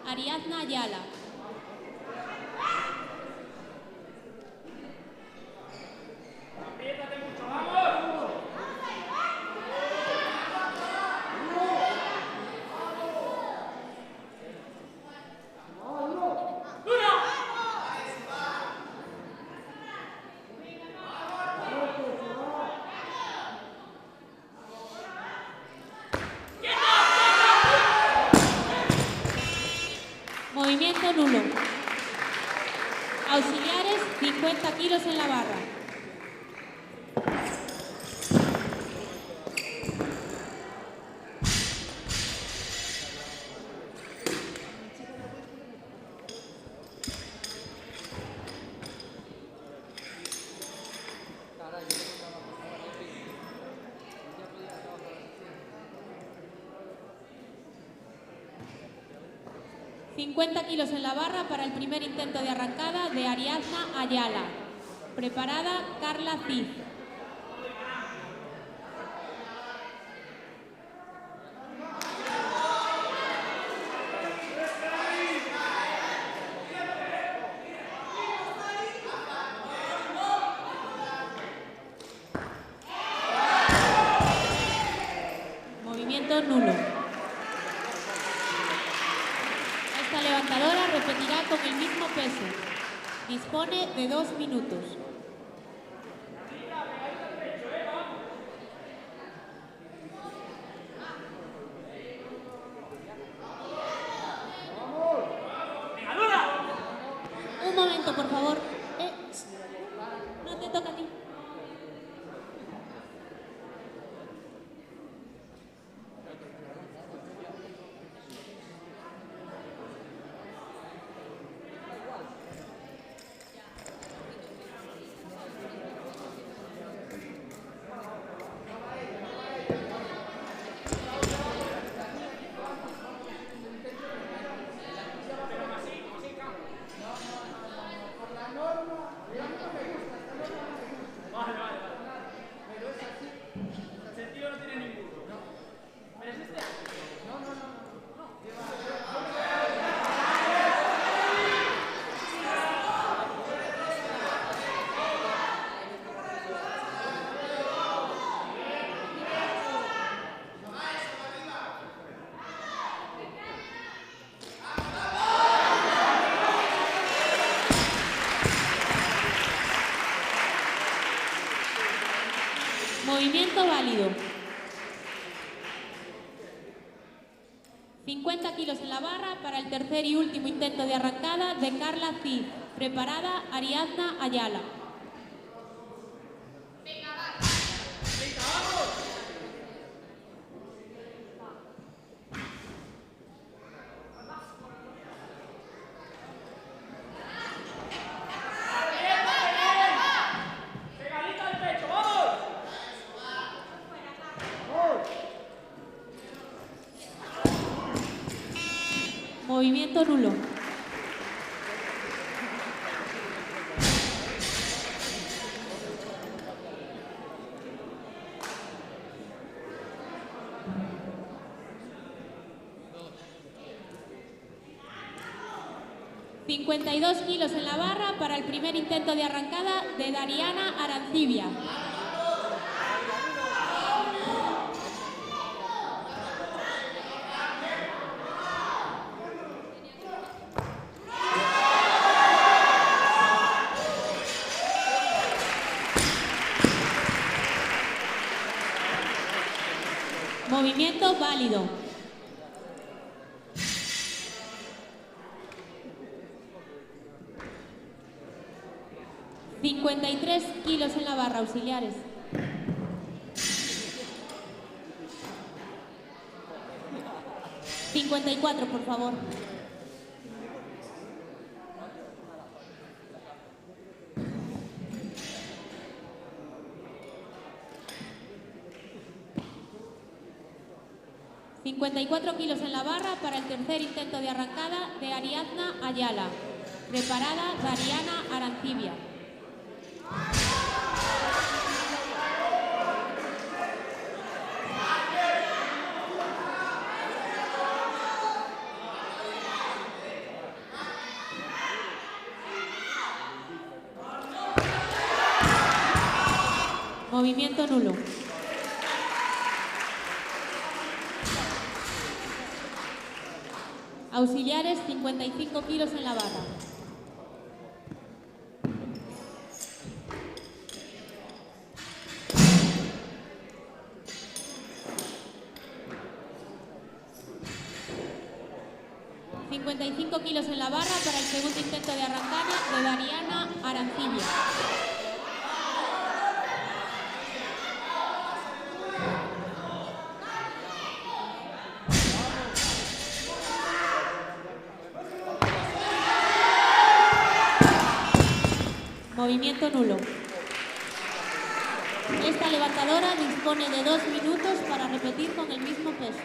Ariadna Ayala. Apriétate mucho, vamos. Movimiento nulo. Auxiliares, 50 kilos en la barra. Kilos en la barra para el primer intento de arrancada de Ariadna Ayala. Preparada, Carla Cid. Movimiento nulo. Esta levantadora repetirá con el mismo peso. Dispone de 2 minutos. Un momento, por favor. No te toca a ti. 50 kilos en la barra para el tercer y último intento de arrancada de Carla Cid. Preparada Ariadna Ayala. Movimiento nulo. $52 kilos en la barra para el primer intento de arrancada de Dariana Arancibia. Movimiento válido. $53 kilos en la barra, auxiliares. $54, por favor. $54 kilos en la barra para el tercer intento de arrancada de Ariadna Ayala. Preparada Dariana Arancibia. Movimiento nulo. Auxiliares, 55 kilos en la barra. $55 kilos en la barra para el segundo intento de arrancada de Dariana Arancibia. Movimiento nulo. Esta levantadora dispone de 2 minutos para repetir con el mismo peso.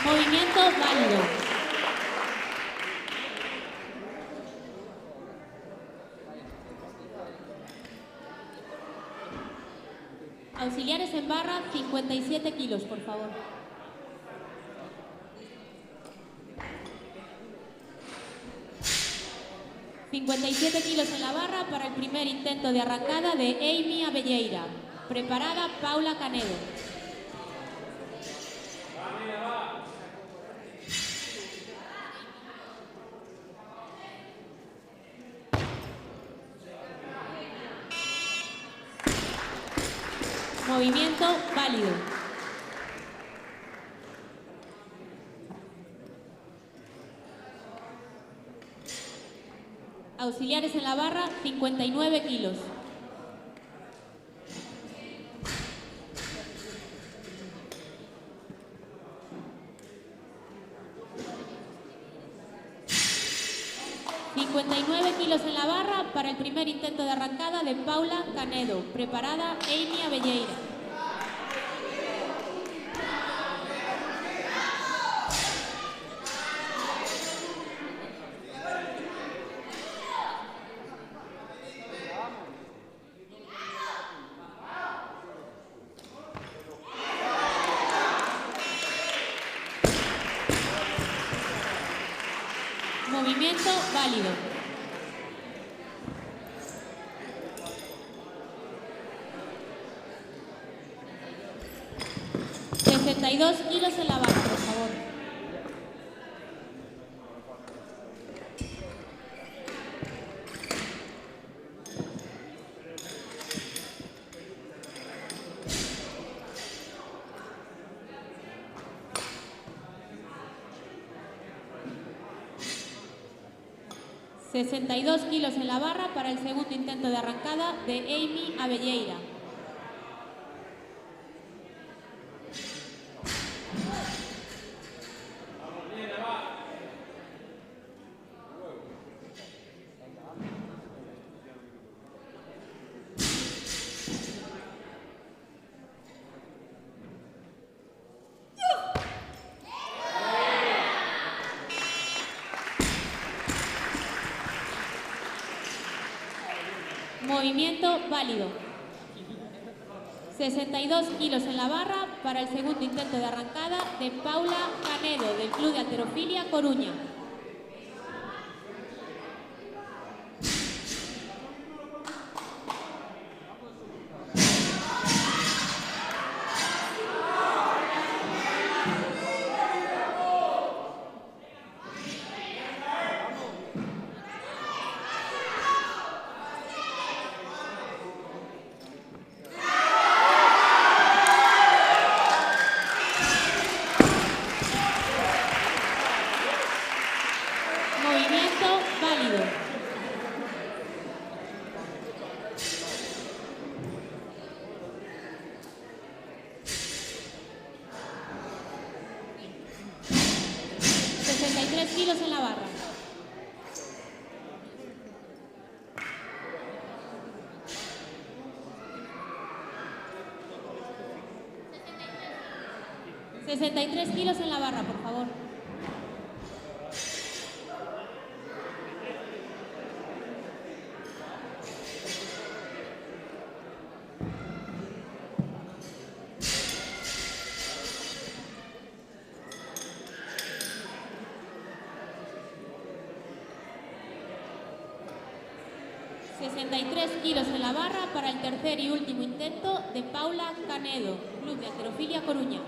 Movimiento válido. Auxiliares en barra, 57 kilos, por favor. 57 kilos en la barra para el primer intento de arrancada de Amy Abelleira. Preparada Paula Canedo. Movimiento válido. Auxiliares en la barra, 59 kilos. Kilos en la barra para el primer intento de arrancada de Paula Canedo. Preparada Amy Abelleira. Movimiento válido. Kilos en la barra, por favor. Kilos en la barra para el segundo intento de arrancada de Amy Abelleira. Movimiento válido. 62 kilos en la barra para el segundo intento de arrancada de Paula Canedo del Club de Halterofilia Coruña. Válido. 63 kilos en la barra. Kilos en la barra, por favor. Kilos en la barra para el tercer y último intento de Paula Canedo, Club de Halterofilia Coruña.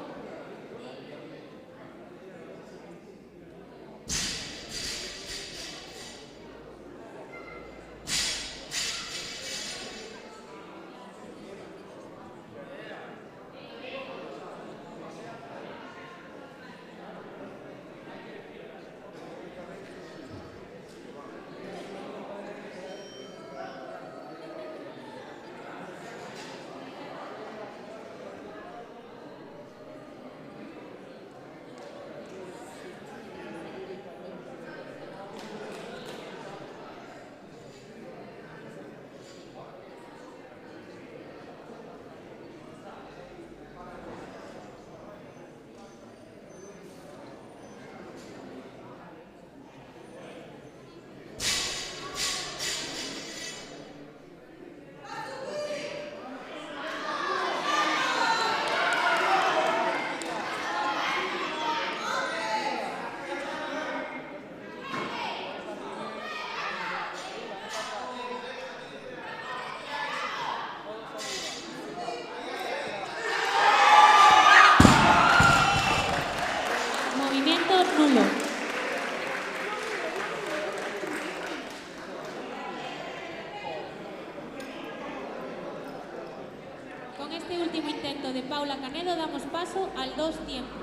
este último intento de Paula Canedo damos paso al 2 tiempos.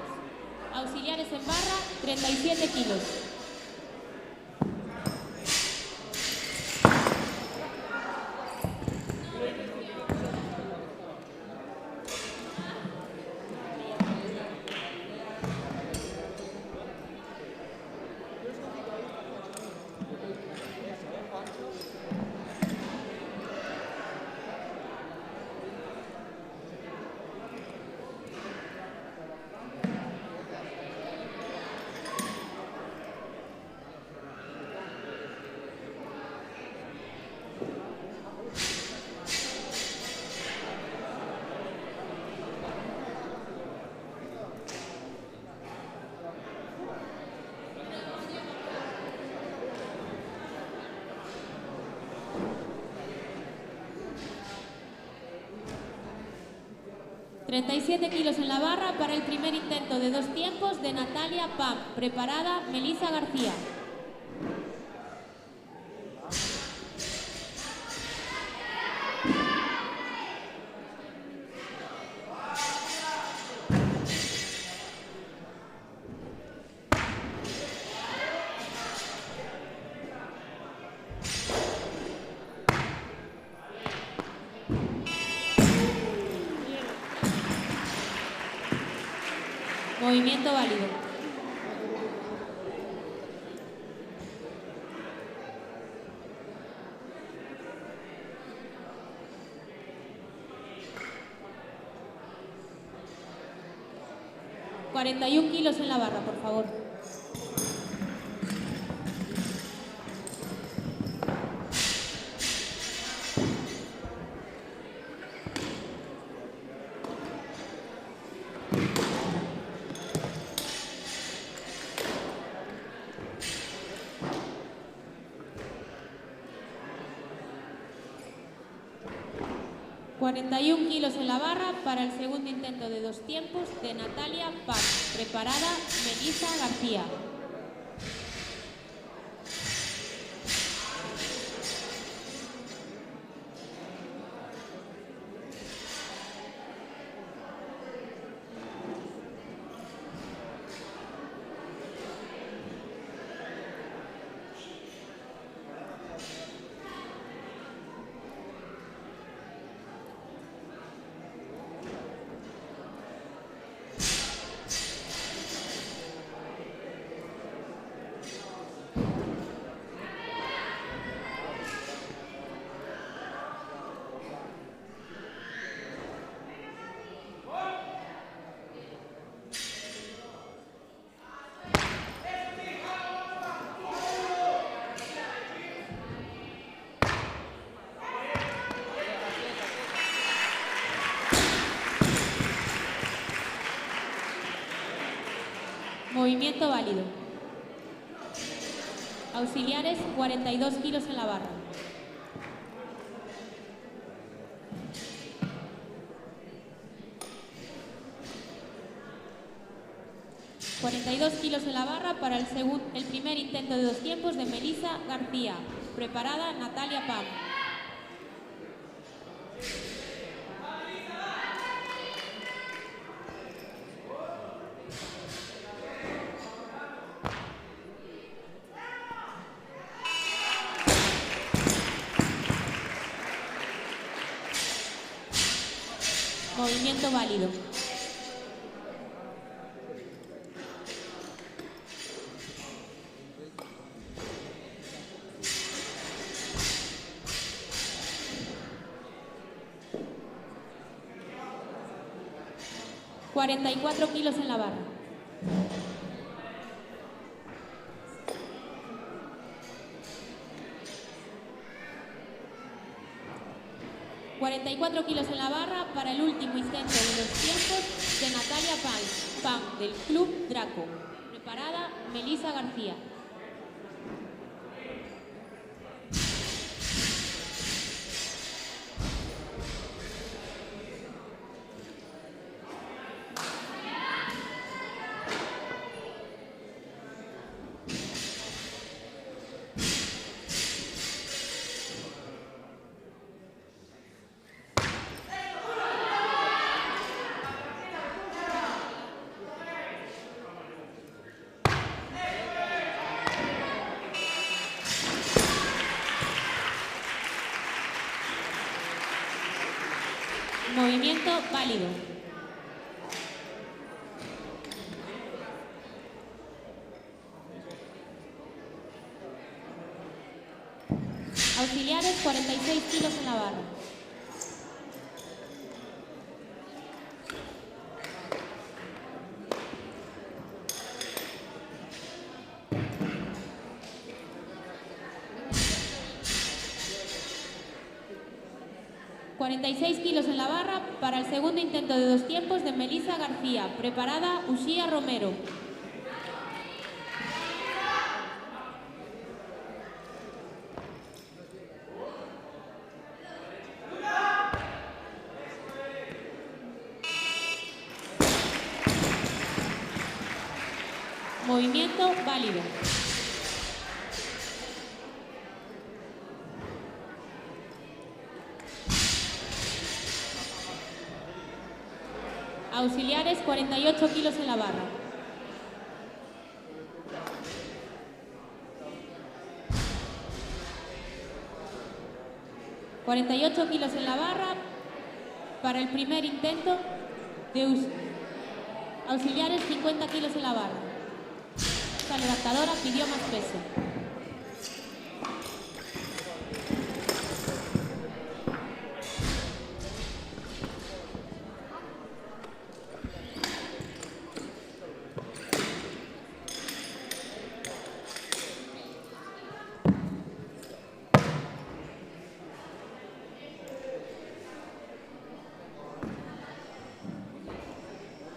Auxiliares en barra, 37 kilos. ...37 kilos en la barra para el primer intento de 2 tiempos de Natalia Pam. Preparada, Melissa García. Movimiento válido. ...41 kilos en la barra, por favor. ...41 kilos en la barra para el segundo intento de 2 tiempos de Natalia Pam. Preparada, Melissa García. Movimiento válido. Auxiliares, 42 kilos en la barra. ...42 kilos en la barra para el primer intento de 2 tiempos de Melissa García. Preparada, Natalia Pam. Movimiento válido. ...44 kilos en la barra. ...44 kilos en la barra para el último intento de 2 tiempos de Natalia Pam del Club Draco. Preparada, Melissa García. Movimiento válido. Auxiliares, 46 kilos en la barra. ...46 kilos en la barra para el segundo intento de 2 tiempos de Melissa García. Preparada, Uxía Romero. Movimiento válido. Auxiliares, 48 kilos en la barra. ...48 kilos en la barra para el primer intento de auxiliares, 50 kilos en la barra. Esta levantadora pidió más peso.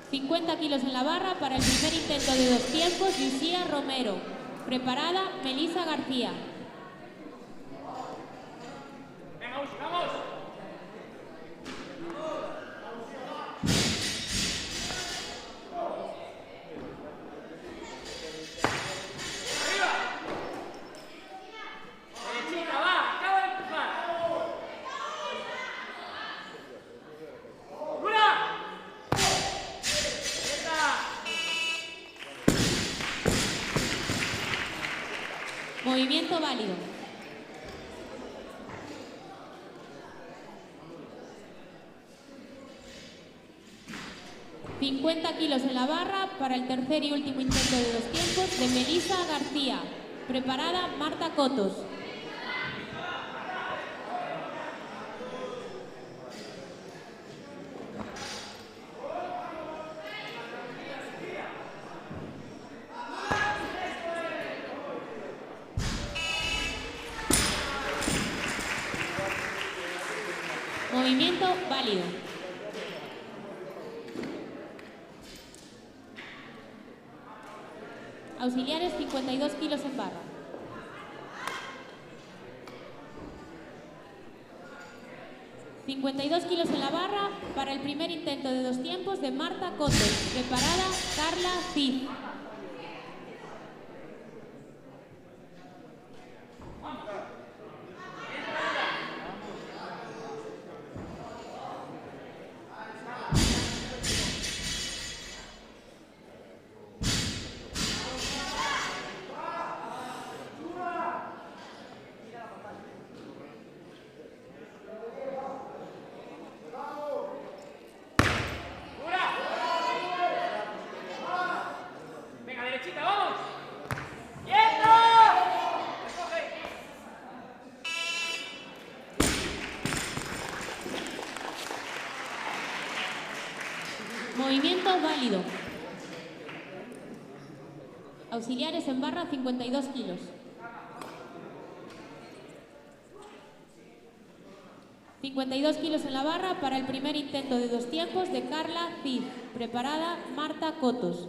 ...50 kilos en la barra para el primer intento de 2 tiempos, Uxía Romero. Preparada, Melissa García. Venga, Uxi, vamos. Arriba. Derechita, va, acaba de empujar. ¡Dura! Movimiento válido. ...50 kilos en la barra para el tercer y último intento de 2 tiempos de Melissa García. Preparada, Marta Cotos. Movimiento válido. Auxiliares, 52 kilos en barra. ...52 kilos en la barra para el primer intento de 2 tiempos de Marta Cotos. Preparada, Carla Cid. Movimiento válido. Auxiliares en barra, 52 kilos. 52 kilos en la barra para el primer intento de 2 tiempos de Carla Cid. Preparada, Marta Cotos.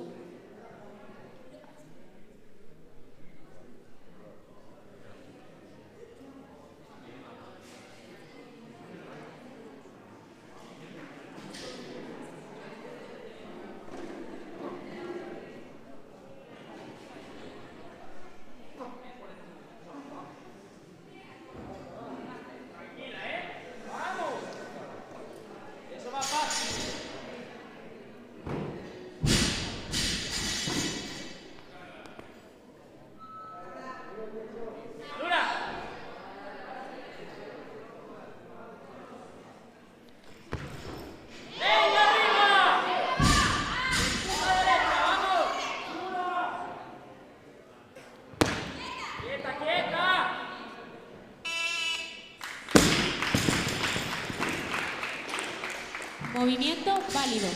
Movimiento válido.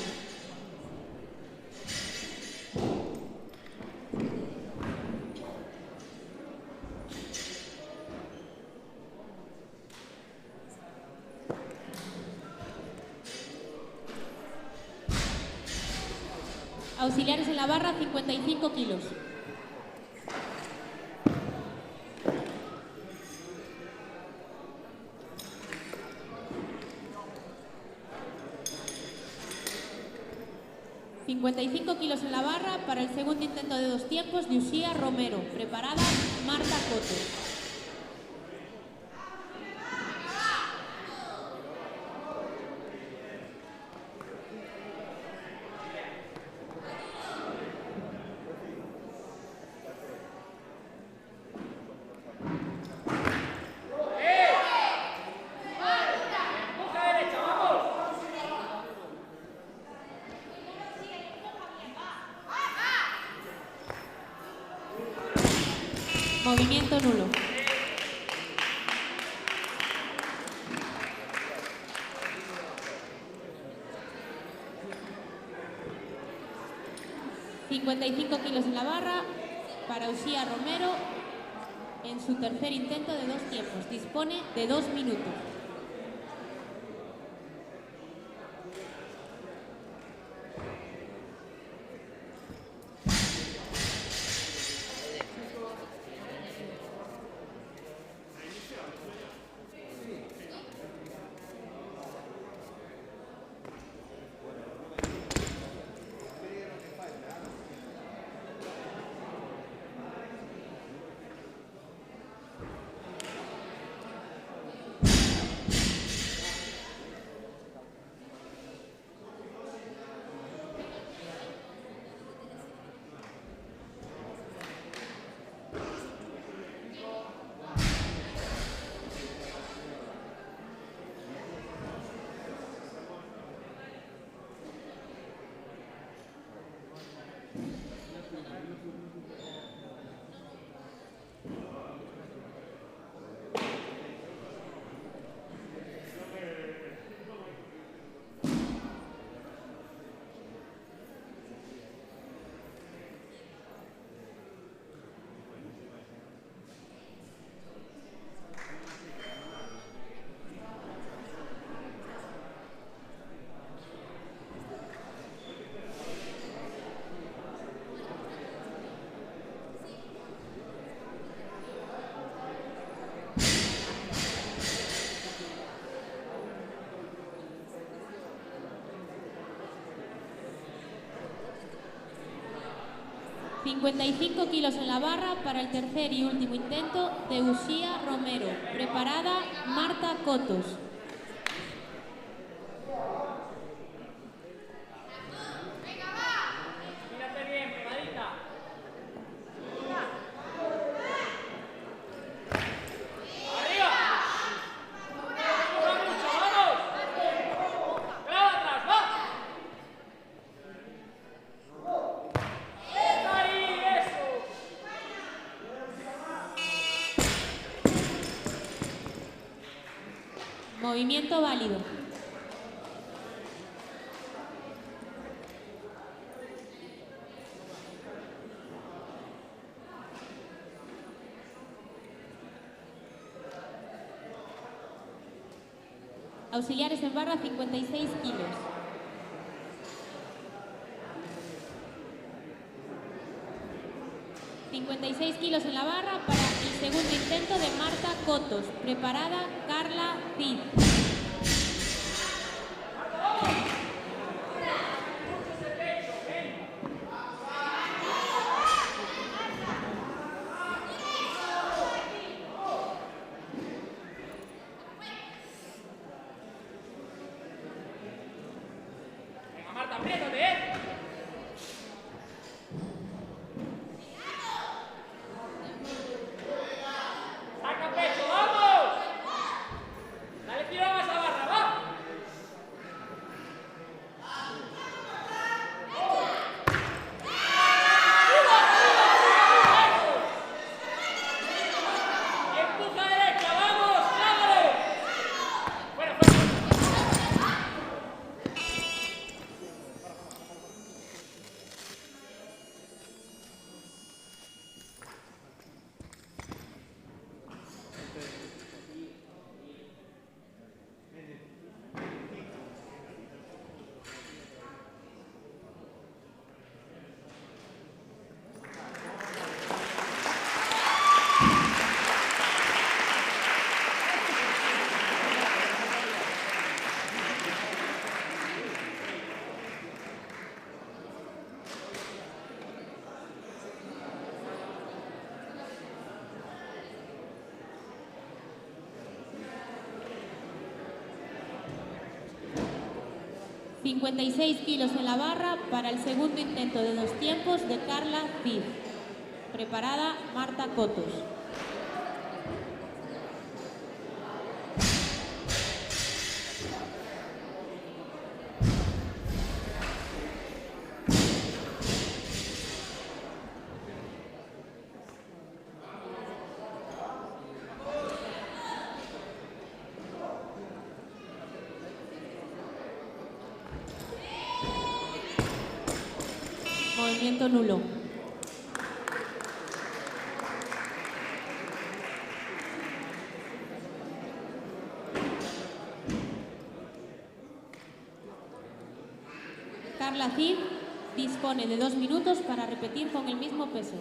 Auxiliares en la barra, 55 kilos. ...55 kilos en la barra para el segundo intento de 2 tiempos de Uxía Romero. Preparada Marta Coto. Movimiento nulo. ...55 kilos en la barra para Uxía Romero en su tercer intento de 2 tiempos. Dispone de 2 minutos. ...55 kilos en la barra para el tercer y último intento de Uxía Romero. Preparada Marta Cotos. Mírate bien, pegadita. ¡Arriba! ¡Empuja mucho, vamos! ¡Clava atrás, va! ¡Ahí, eso! Movimiento válido. Auxiliares en barra, 56 kilos. ...56 kilos en la barra para el segundo intento de Marta Cotos. Preparada Carla Cid. Venga, Marta, apriétate, ¿eh? ¡Saca pecho, vamos! Dale tiro más a la barra, va. Empuja derecha, vamos, clávalo. Fuera, fuera. 56 kilos en la barra para el segundo intento de 2 tiempos de Carla Cid. Preparada Marta Cotos. Movimiento nulo. Carla Cid dispone de 2 minutos para repetir con el mismo peso.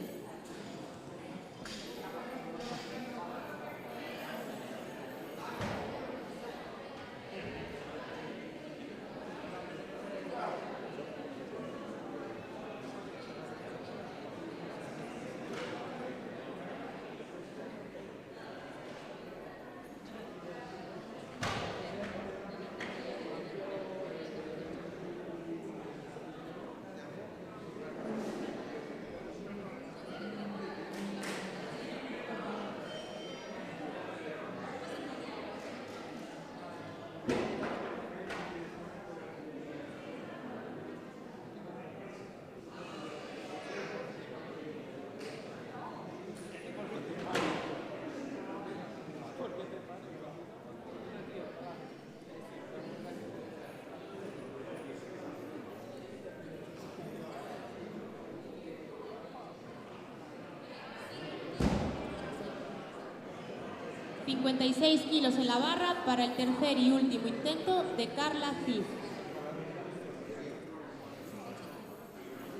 ...56 kilos en la barra para el tercer y último intento de Carla Cid.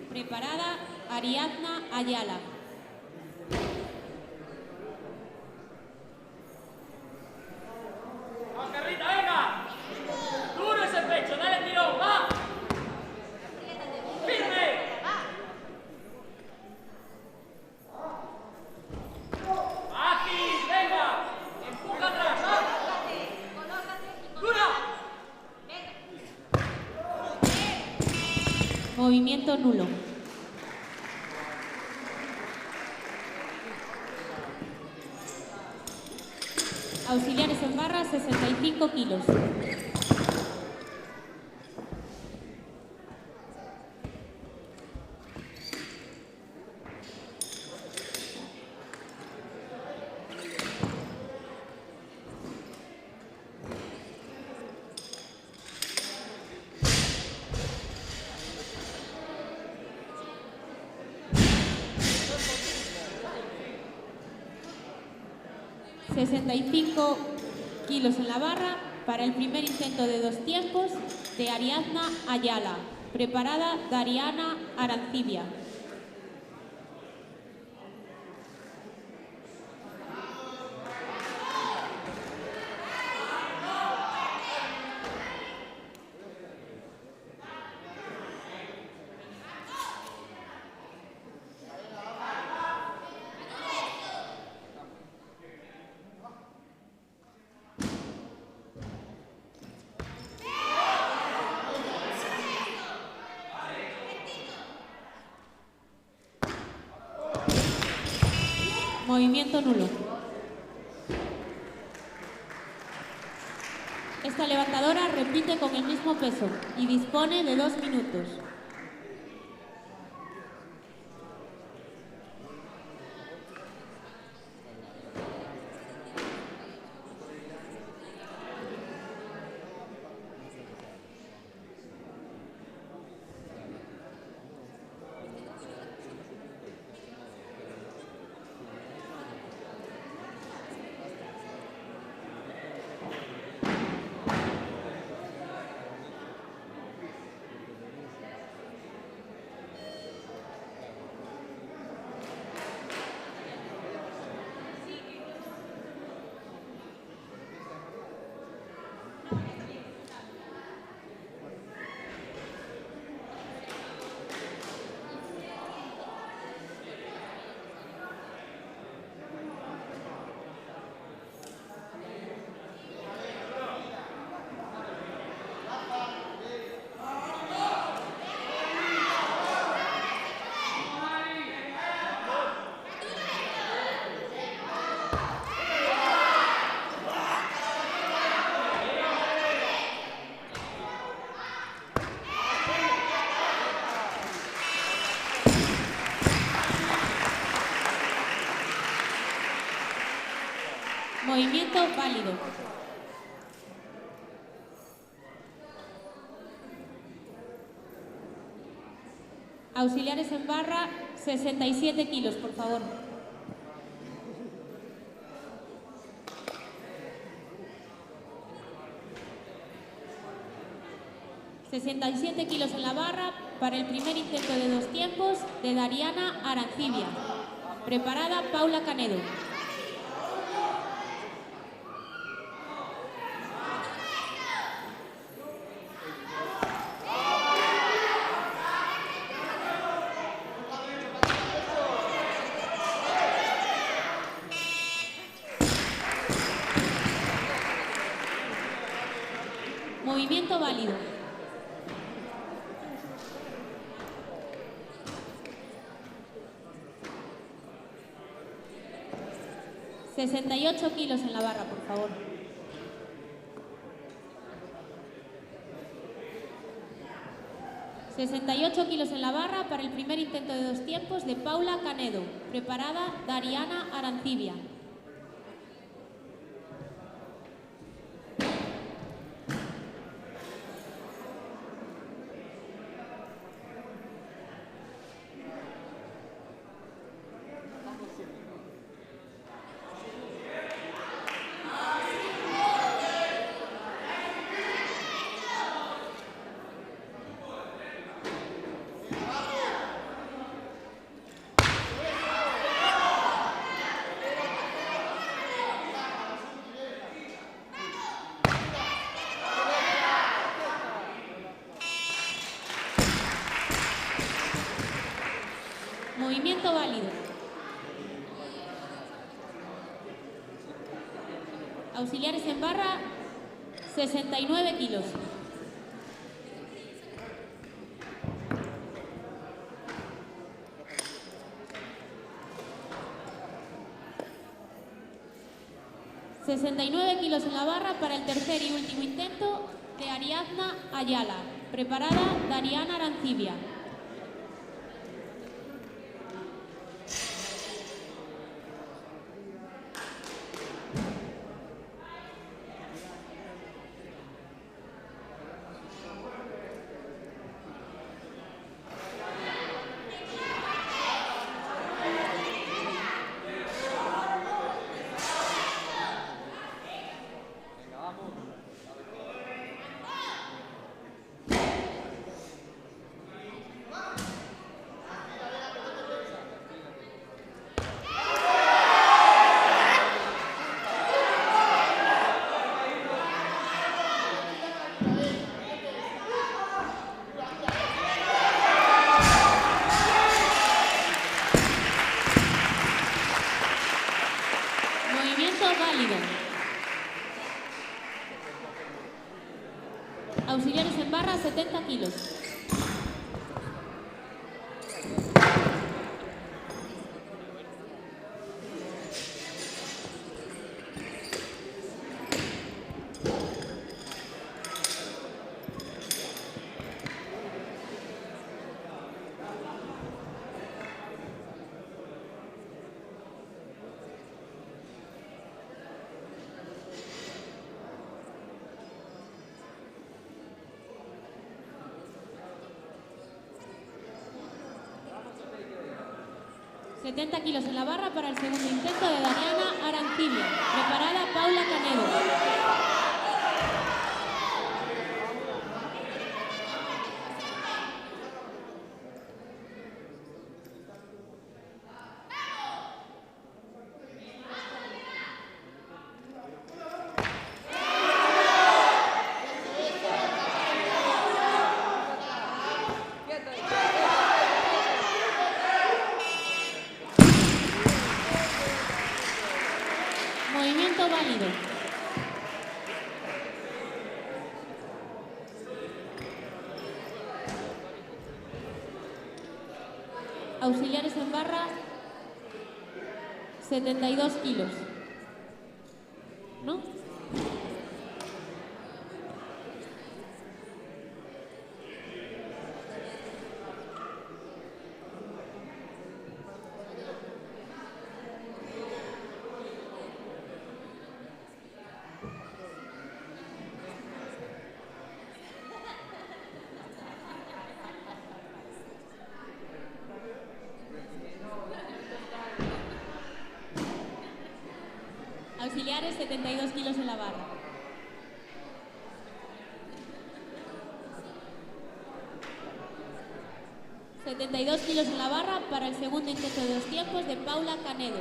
Preparada Ariadna Ayala. ¡Vamos, Carlita, venga! ¡Duro ese pecho! ¡Dale tirón! ¡Va! ¡Firme! ¡Aquí! ¡Venga! ¡Empuja atrás! ¡Va! ¡Dura! Movimiento nulo. Auxiliares en barra, 65 kilos. ...65 kilos en la barra para el primer intento de 2 tiempos de Ariadna Ayala. Preparada Dariana Arancibia. Movimiento nulo. Esta levantadora repite con el mismo peso y dispone de 2 minutos. Movimiento válido. Auxiliares en barra, 67 kilos, por favor. ...67 kilos en la barra para el primer intento de 2 tiempos de Dariana Arancibia. Preparada Paula Canedo. Movimiento válido. ...68 kilos en la barra, por favor. ...68 kilos en la barra para el primer intento de 2 tiempos de Paula Canedo. Preparada Dariana Arancibia. Movimiento válido. Auxiliares en barra, 69 kilos. ...69 kilos en la barra para el tercer y último intento de Ariadna Ayala. Preparada Dariana Arancibia. Válido. Auxiliares en barra, 70 kilos. ...70 kilos en la barra para el segundo intento de Dariana Arancibia. Preparada Paula Canedo. Movimiento válido. Auxiliares en barra, 72 kilos. ¿No? Auxiliares, 72 kilos en la barra. ...72 kilos en la barra para el segundo intento de 2 tiempos de Paula Canedo.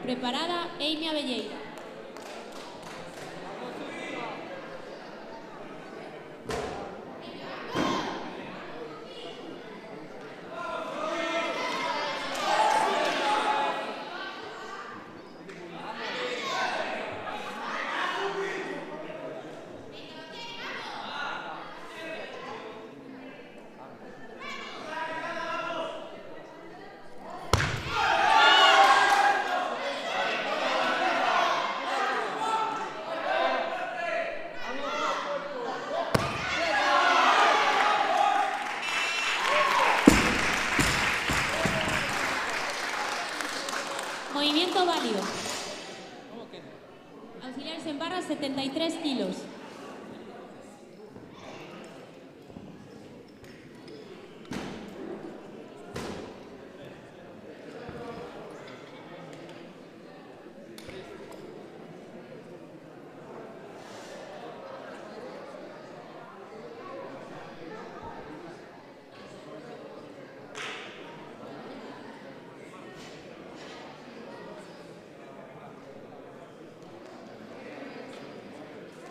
Preparada, Amy Abelleira. Movimiento válido. Auxiliares en barra, 73 kilos.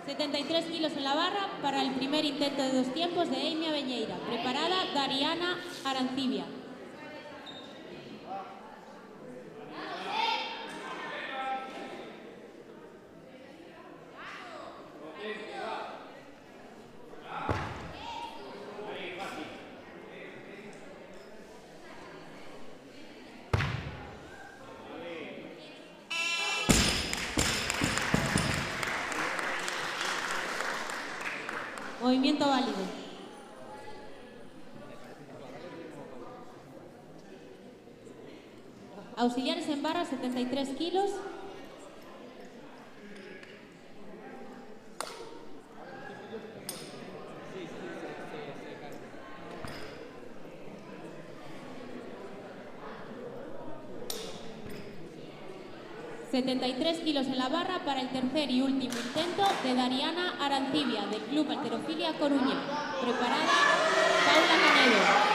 ...73 kilos en la barra para el primer intento de 2 tiempos de Amy Abelleira. Preparada, Dariana Arancibia. Movimiento válido. Auxiliares en barra, 73 kilos. ...73 kilos en la barra para el tercer y último intento de Dariana Arancibia, del Club Halterofilia Coruña. Preparada, Paula Canedo.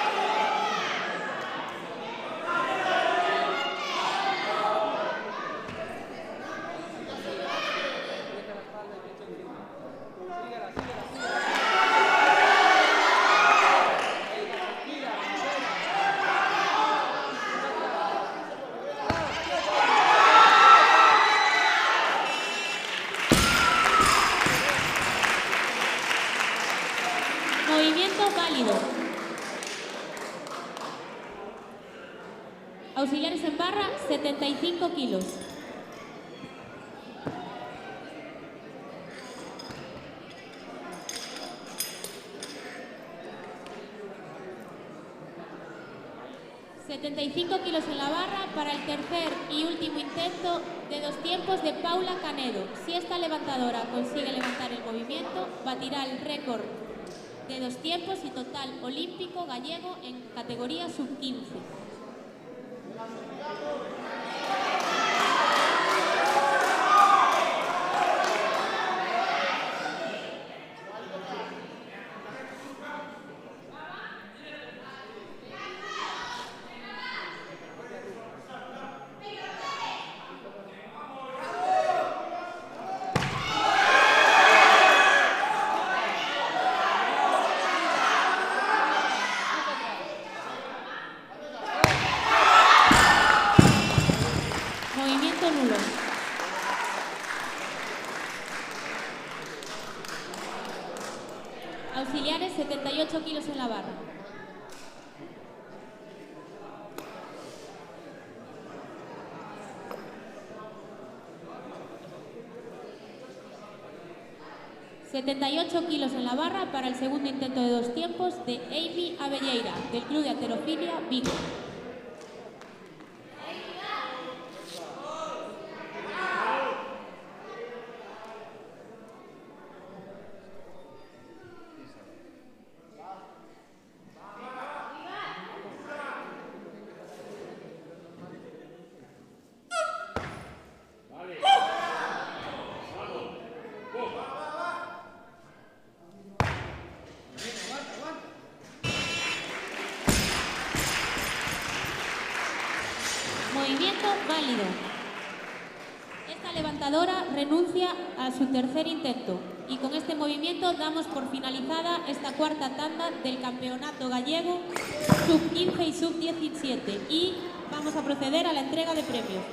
Movimiento válido. Auxiliares en barra, 75 kilos. ...75 kilos en la barra para el tercer y último intento de 2 tiempos de Paula Canedo. Si esta levantadora consigue levantar el movimiento, batirá el récord de 2 tiempos y total olímpico gallego en categoría sub-15. Movimiento nulo. Auxiliares, 78 kilos en la barra. ...78 kilos en la barra para el segundo intento de 2 tiempos de Amy Abelleira, del Club de Halterofilia Vigo. renuncia a su tercer intento. Y con este movimiento damos por finalizada esta cuarta tanda del Campeonato Gallego Sub-15 y Sub-17. Y vamos a proceder a la entrega de premios.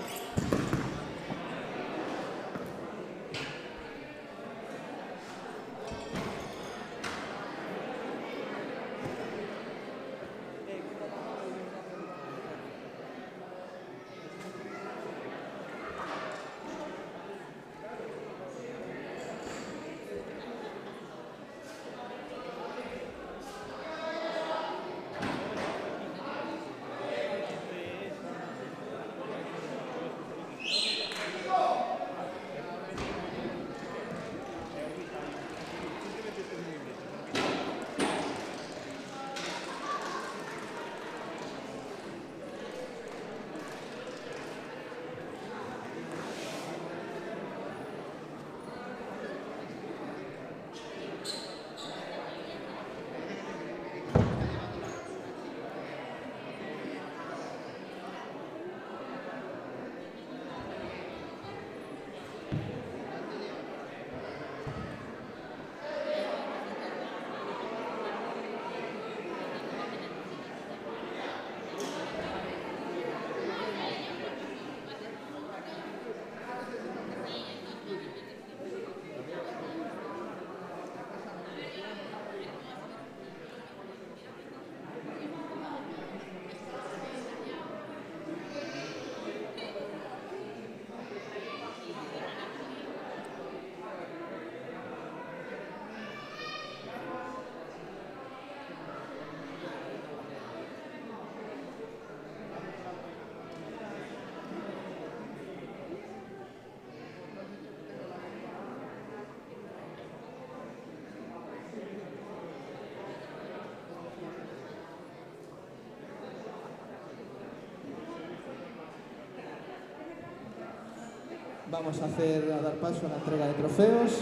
Vamos a dar paso a la entrega de trofeos.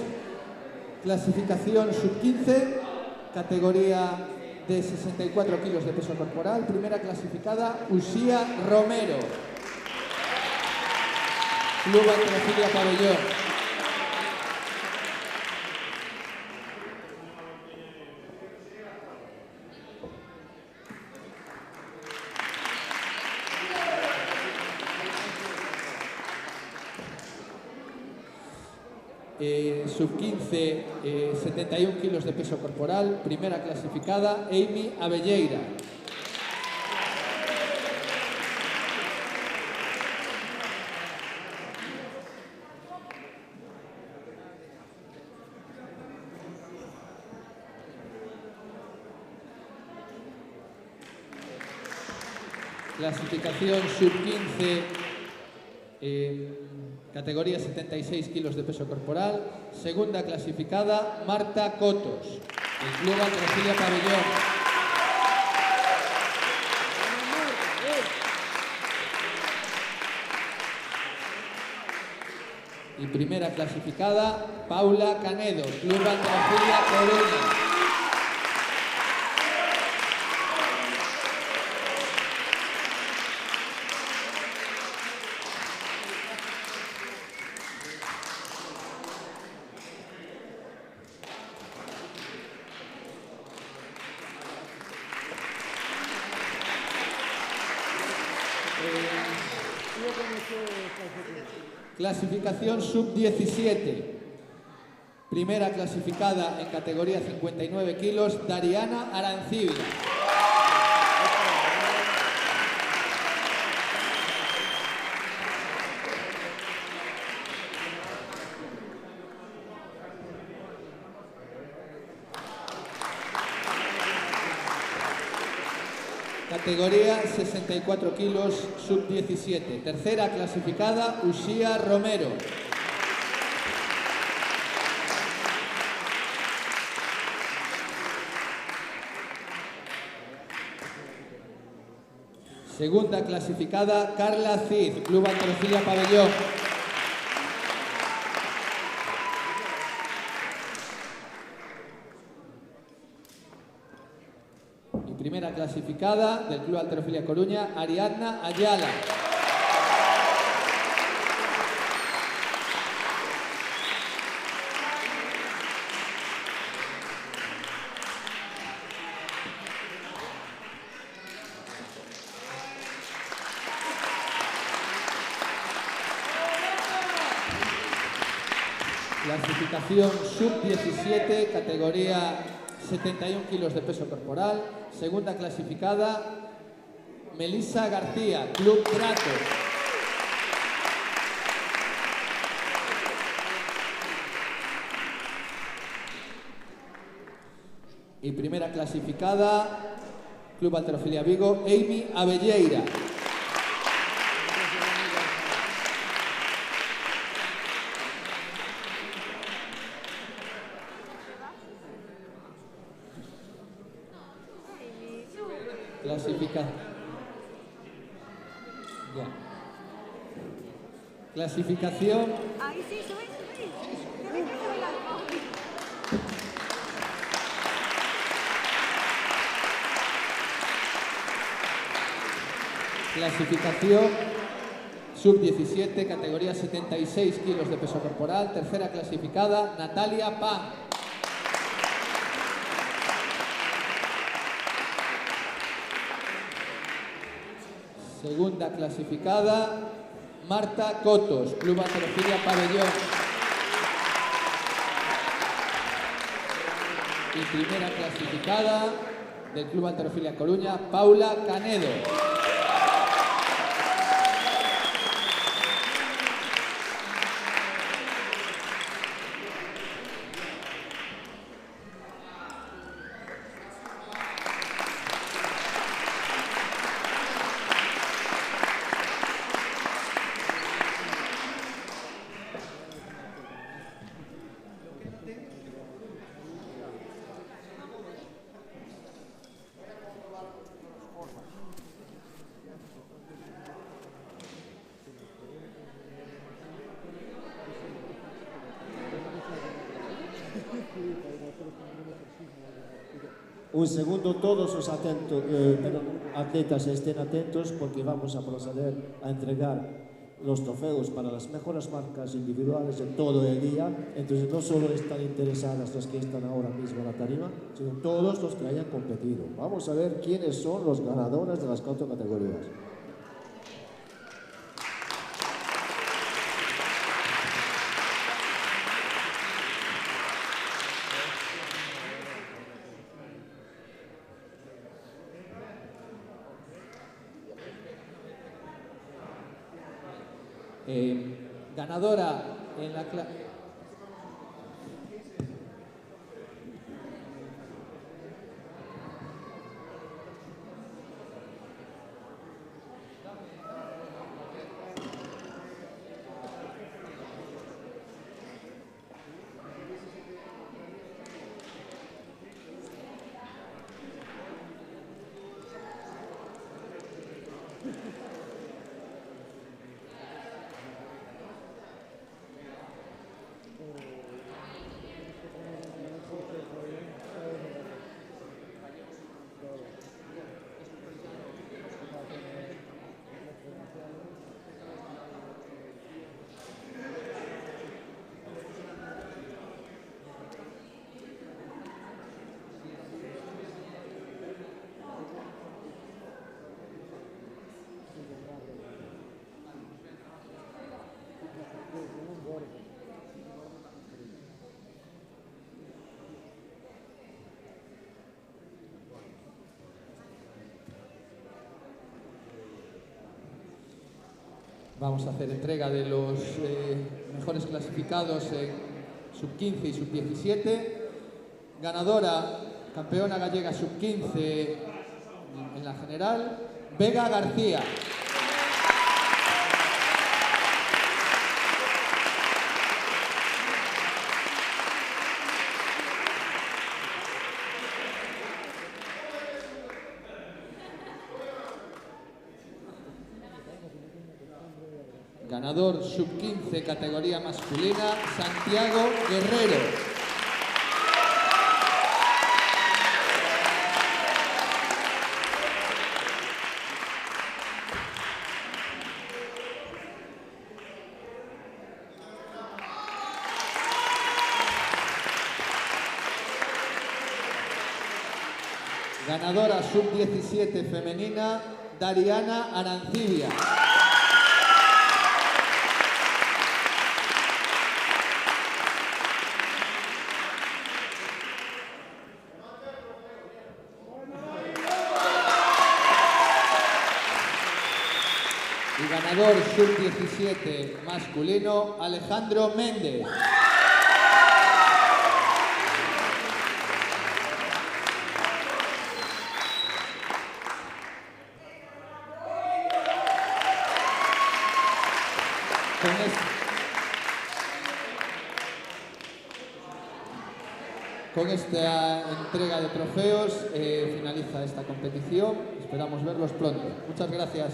Clasificación sub-15, categoría de 64 kilos de peso corporal. Primera clasificada, Uxía Romero, Club Halterofilia Pabellón. Sub-15, 71 kilos de peso corporal. Primera clasificada, Amy Abelleira. Clasificación sub-15, categoría 76 kilos de peso corporal. Segunda clasificada, Marta Cotos, del Club Halterofilia Pabellón. Y primera clasificada, Paula Canedo, Club Halterofilia Coruña. Clasificación sub-17. Primera clasificada en categoría 59 kilos, Dariana Arancibia. Categoría 64 kilos, sub-17. Tercera clasificada, Uxía Romero. Segunda clasificada, Carla Cid, Club Halterofilia Pabellón. Primera clasificada del Club Halterofilia Coruña, Ariadna Ayala. Clasificación sub-17, categoría 71 kilos de peso corporal. Segunda clasificada, Melissa García, Club Trato. Y primera clasificada, Club Halterofilia Vigo, Amy Abelleira. Clasificación. Ahí sí, subí. Clasificación sub-17, categoría 76 kilos de peso corporal. Tercera clasificada, Natalia Pan. Segunda clasificada, Marta Cotos, Club Halterofilia Pabellón. Y primera clasificada del Club Halterofilia Coruña, Paula Canedo. Un segundo, todos los atletas estén atentos porque vamos a proceder a entregar los trofeos para las mejores marcas individuales de todo el día. Entonces no solo están interesadas las que están ahora mismo en la tarima, sino todos los que hayan competido. Vamos a ver quiénes son los ganadores de las 4 categorías. Ganadora en la Vamos a hacer entrega de los mejores clasificados en sub-15 y sub-17. Ganadora, campeona gallega sub-15 en la general, Vega García. Ganador sub-15 categoría masculina, Santiago Guerrero. Ganadora sub-17 femenina, Dariana Arancibia. Ganador sub-17 masculino, Alejandro Méndez. Con esta entrega de trofeos finaliza esta competición. Esperamos verlos pronto. Muchas gracias.